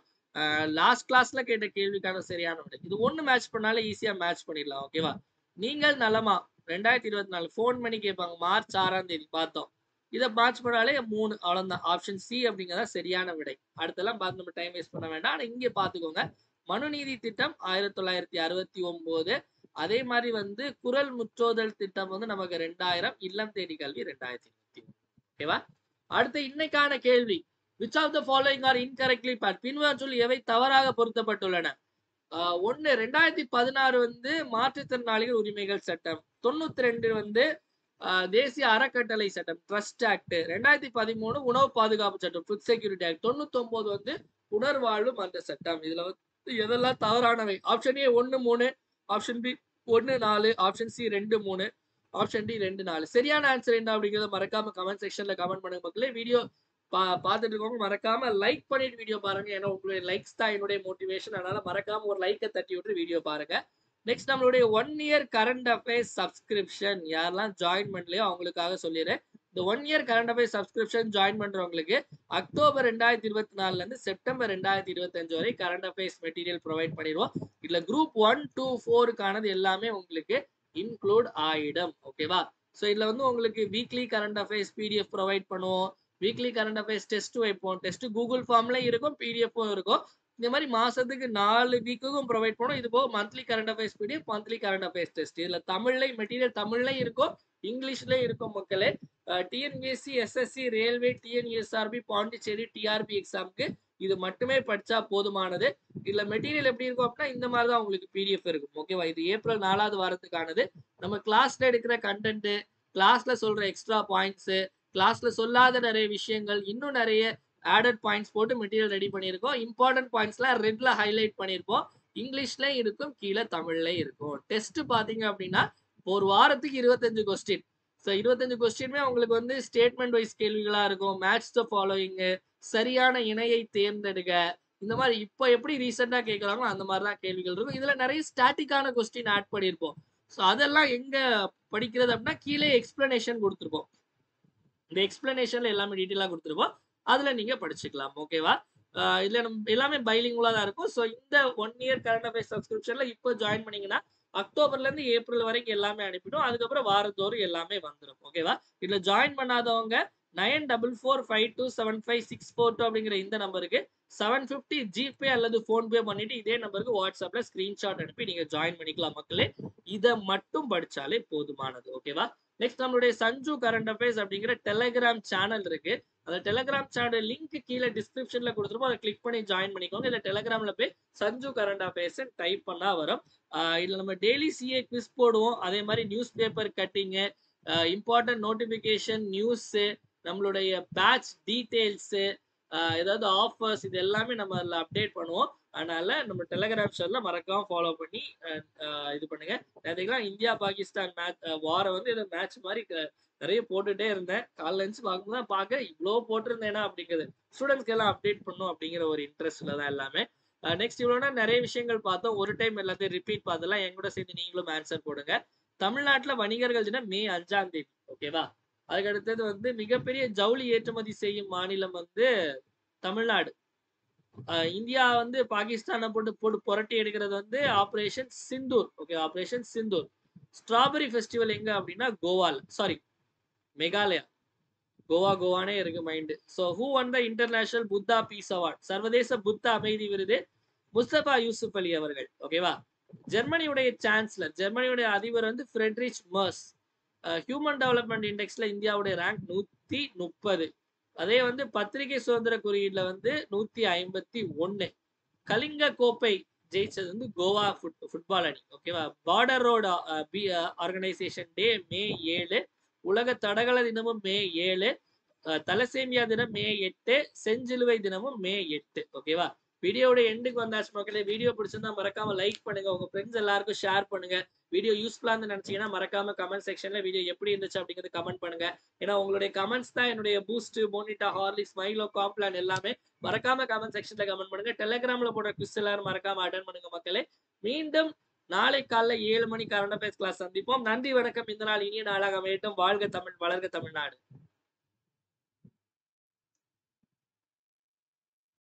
லாஸ்ட் கிளாஸ்ல கேட்ட கேள்விக்கான சரியான விடை இது ஒண்ணு மேட்ச் பண்ணாலே ஈஸியா மேட்ச் பண்ணிடலாம். ஓகேவா? நீங்கள் நலமா 2024 போன் பண்ணி கேட்பாங்க. மார்ச் 6ஆம் தேதி பார்த்தோம். இதை மேட்ச் பண்ணாலே 3 அவ்வளவுதான். ஆப்ஷன் சி அப்படிங்கிறதா சரியான விடை. அடுத்தெல்லாம் பார்த்து நம்ம டைம் வேஸ்ட் பண்ண வேண்டாம். ஆனா இங்கே பாத்துக்கோங்க, மனுநீதி திட்டம் 1969, அதே மாதிரி வந்து குரல் முற்றோதல் திட்டம் வந்து நமக்கு 2000, இல்லம் தேடி கல்வி 2021. ஓகேவா? அடுத்து இன்னைக்கான கேள்வி, which of the following are incorrectly paired? பின்வரும் சொல் எவை தவறாக பொருத்தப்பட்டுள்ளன? 2016 வந்து மாற்றுத்திறனாளிகள் உரிமைகள் சட்டம், 92 வந்து தேசிய அறக்கட்டளை சட்டம் ட்ரஸ்ட் ஆக்ட், 2013 உணவு பாதுகாப்பு சட்டம் ஃபுட் செக்யூரிட்டி ஆக்ட், 99 வந்து உணர்வாழ்வு மன்ற சட்டம். இதுல வந்து எதெல்லாம் தவறானவை? Option A 1 3, option B 1 4, option C 2 3, option D 2 4. சரியான ஆன்சர் என்ன அப்படிங்கறத மறக்காம கமெண்ட் செக்ஷன்ல கமெண்ட் பண்ணுங்க மக்களே. வீடியோ பார்த்துட்டு இருக்கவங்க மறக்காம லைக் பண்ணிட்டு வீடியோ பாருங்க. ஏன்னா உங்களுடைய லைக்ஸ் தான் என்னுடைய மோட்டிவேஷன். அதனால மறக்காம ஒரு லைக்கை தட்டி விட்டு வீடியோ பாருங்க. நெக்ஸ்ட் நம்மளுடைய 1 இயர் கரண்ட் அஃபேர்ஸ் சப்ஸ்கிரிப்ஷன் யாரெல்லாம் ஜாயின் பண்ணலையோ அவங்களுக்காக சொல்லிடுறேன். இந்த 1 year current affairs subscription join பண்றவங்களுக்கு அக்டோபர் 2024 இருந்து செப்டம்பர் 2025 வரை கரண்ட் அஃபேர்ஸ் மெட்டீரியல் ப்ரொவைட் பண்ணிடுவோம். இதுல குரூப் 1 2 4க்கானது எல்லாமே உங்களுக்கு இன்க்ளூட் ஆயிடும். ஓகேவா? ஸோ இதுல வந்து உங்களுக்கு weekly current affairs PDF provide பண்ணுவோம். வீக்லி கரண்ட் அஃபேர்ஸ் டெஸ்ட் வைப்போம். டெஸ்ட் கூகுள் ஃபார்ம்ல இருக்கும், பிடிஎஃப்பும் இருக்கும். இந்த மாதிரி மாசத்துக்கு 4 வீக்குக்கும் ப்ரொவைட் பண்ணும். இது போக monthly current affairs PDF, monthly current affairs test. இதுல தமிழ்ல மெட்டீரியல் தமிழ்லயும் இருக்கும், இங்கிலீஷ்லயும் இருக்கும் மக்களே. TNPSC, SSC, railway, TNUSRB, Pondicherry, TRB எக்ஸாமுக்கு இது மட்டுமே படிச்சா போதுமானது. இதுல மெட்டீரியல் எப்படி இருக்கும் அப்படின்னா இந்த மாதிரி தான் உங்களுக்கு பிடிஎஃப் இருக்கும். ஓகேவா? இது ஏப்ரல் 4வது வாரத்துக்கானது. நம்ம கிளாஸ்ல எடுக்கிற கண்டென்ட், கிளாஸ்ல சொல்ற எக்ஸ்ட்ரா பாயிண்ட்ஸ், கிளாஸ்ல சொல்லாத நிறைய விஷயங்கள், இன்னும் நிறைய ஆடட் பாயிண்ட்ஸ் போட்டு மெட்டீரியல் ரெடி பண்ணியிருக்கோம். இம்பார்ட்டன்ட் பாயிண்ட்ஸ்லாம் ரெட்ல ஹைலைட் பண்ணியிருப்போம். இங்கிலீஷ்லயும் இருக்கும், கீழே தமிழ்லயும் இருக்கும். டெஸ்ட் பாத்தீங்க அப்படின்னா ஒரு வாரத்துக்கு 25 கொஸ்டின். ஸோ 25 கொஸ்டினுமே உங்களுக்கு வந்து ஸ்டேட்மெண்ட் வைஸ் கேள்விகளா இருக்கும். மேட்ச் த ஃபாலோயிங், சரியான இணையை தேர்ந்தெடுக்க, இந்த மாதிரி இப்போ எப்படி ரீசெண்டா கேட்கறாங்களோ அந்த மாதிரி தான் கேள்விகள் இருக்கும். இதுல நிறைய ஸ்டாட்டிக்கான கொஸ்டின் ஆட் பண்ணியிருப்போம். ஸோ அதெல்லாம் எங்க படிக்கிறது அப்படின்னா கீழே எக்ஸ்பிளனேஷன் கொடுத்துருப்போம். இந்த எக்ஸ்பிளனேஷன்ல எல்லாமே டீட்டெயிலா கொடுத்துருப்போம். அதுல நீங்க படிச்சுக்கலாம். ஓகேவா? இதுல நம்ம எல்லாமே பைலிங்குலா தான் இருக்கும். ஸோ இந்த 1 இயர் கரண்ட் அஃபேர்ஸ் சப்ஸ்கிரிப்ஷன்ல இப்போ ஜாயின் பண்ணீங்கன்னா அக்டோபர்ல இருந்து ஏப்ரல் வரைக்கும் எல்லாமே அனுப்பிடும். அதுக்கப்புறம் வாரத்தோறும் எல்லாமே வந்துடும். ஓகேவா? இதுல ஜாயின் பண்ணாதவங்க 9445275642 அப்படிங்கிற இந்த நம்பருக்கு 750 ஜிபே அல்லது போன்பே பண்ணிட்டு இதே நம்பருக்கு வாட்ஸ்அப்ல ஸ்கிரீன்ஷாட் அனுப்பி நீங்க ஜாயின் பண்ணிக்கலாம் மக்களே. இதை மட்டும் படிச்சாலே போதுமானது. ஓகேவா? நெக்ஸ்ட் நம்மளுடைய சஞ்சு கரண்ட் அஃபேர்ஸ் அப்படிங்கிற டெலிகிராம் சேனல் இருக்கு. அந்த டெலிகிராம் சேனல் லிங்க் கீழே டிஸ்கிரிப்ஷன்ல கொடுத்துருப்போம். அதை கிளிக் பண்ணி ஜாயின் பண்ணிக்கோங்க. இல்ல டெலிகிராம்ல போய் சஞ்சு கரண்ட் அஃபேர்ஸ் டைப் பண்ணா வரும். இதுல நம்ம டெய்லி சிஏ குவிஸ் போடுவோம். அதே மாதிரி news paper cutting, important notification, news, நம்மளுடைய பேட்ச் டீடைல்ஸ், ஏதாவது ஆஃபர்ஸ், இது எல்லாமே நம்ம அதில் அப்டேட் பண்ணுவோம். அதனால நம்ம டெலிகிராம் சேனல்ல மறக்காம ஃபாலோ பண்ணி இது பண்ணுங்க. நேற்றுக்கெல்லாம் இந்தியா பாகிஸ்தான் மேட்ச் வாரம் வந்து இதை மேட்ச் மாதிரி நிறைய போட்டுட்டே இருந்தேன். காலைல இருந்துச்சு பார்க்கும்போது தான் பார்க்க இவ்வளோ போட்டிருந்தேனா அப்படிங்கிறது. ஸ்டூடெண்ட்ஸ்க்கு எல்லாம் அப்டேட் பண்ணும் அப்படிங்கிற ஒரு இன்ட்ரெஸ்ட்ல தான் எல்லாமே. நெக்ஸ்ட் இவ்வளோனா நிறைய விஷயங்கள் பார்த்தோம். ஒரு டைம் எல்லாத்தையும் ரிப்பீட் பார்த்தலாம். என் கூட சேர்ந்து நீங்களும் ஆன்சர் போடுங்க. தமிழ்நாட்டில் வணிகர்கள் தினம் மே 5ஆம் தேதி. ஓகேவா? அதுக்கு அடுத்தது வந்து மிகப்பெரிய ஜவுளி ஏற்றுமதி செய்யும் மாநிலம் வந்து தமிழ்நாடு. இந்தியா வந்து பாகிஸ்தானை போட்டு புரட்டி எடுக்கிறது வந்து operation Sindoor. Okay, operation Sindoor. Strawberry festival எங்க அப்படின்னா கோவால, சாரி மேகாலயா. கோவானே இருக்கு mind. So who won the international Buddha peace award, சர்வதேச புத்த அமைதி விருது முஸ்தபா யூசுப் அலி அவர்கள். ஓகேவா? ஜெர்மனியுடைய சான்சலர், ஜெர்மனியுடைய அதிபர் வந்து ஃப்ரெட்ரிச் மர்ஸ். ஹியூமன் டெவலப்மெண்ட் இண்டெக்ஸ்ல இந்தியாவுடைய ரேங்க் 130. அதே வந்து பத்திரிகை சுதந்திர குறியீடுல வந்து 151. கலிங்க கோப்பை ஜெயிச்சது வந்து கோவா ஃபுட்பால் அணி. ஓகேவா? பார்டர் ரோடு ஆர்கனைசேஷன் டே மே 7. உலக தடகள தினமும் மே 7. தலசேமியா தினம் மே 8. செஞ்சிலுவை தினமும் மே 8. ஓகேவா? வீடியோட எண்டுக்கு வந்தாச்சு மக்களே. வீடியோ பிடிச்சிருந்தா மறக்காம லைக் பண்ணுங்க, உங்க ஃப்ரெண்ட்ஸ் எல்லாருக்கும் ஷேர் பண்ணுங்க. வீடியோ யூஸ்ஃபுல்லா இருந்து நினைச்சீங்கன்னா மறக்காம கமெண்ட் செக்ஷன்ல வீடியோ எப்படி இருந்துச்சு அப்படிங்கிறது கமெண்ட் பண்ணுங்க. ஏன்னா உங்களுடைய கமெண்ட்ஸ் தான் என்னுடைய பூஸ்ட், போனிட்டா, ஹார்லிக்ஸ், மைலோ, காம்ப்ளான் எல்லாமே. மறக்காம கமெண்ட் செக்ஷன்ல கமெண்ட் பண்ணுங்க. டெலிகிராம்ல போடுற குவிஸ் எல்லாரும் மறக்காம அட்டென்ட் பண்ணுங்க மக்களே. மீண்டும் நாளை காலைல 7 மணி கரண்ட் அஃபேர்ஸ் கிளாஸ் சந்திப்போம். நன்றி, வணக்கம். இந்த நாள் இனிய நாளாக அமையட்டும். வாழ்க தமிழ், வளர்க தமிழ்நாடு.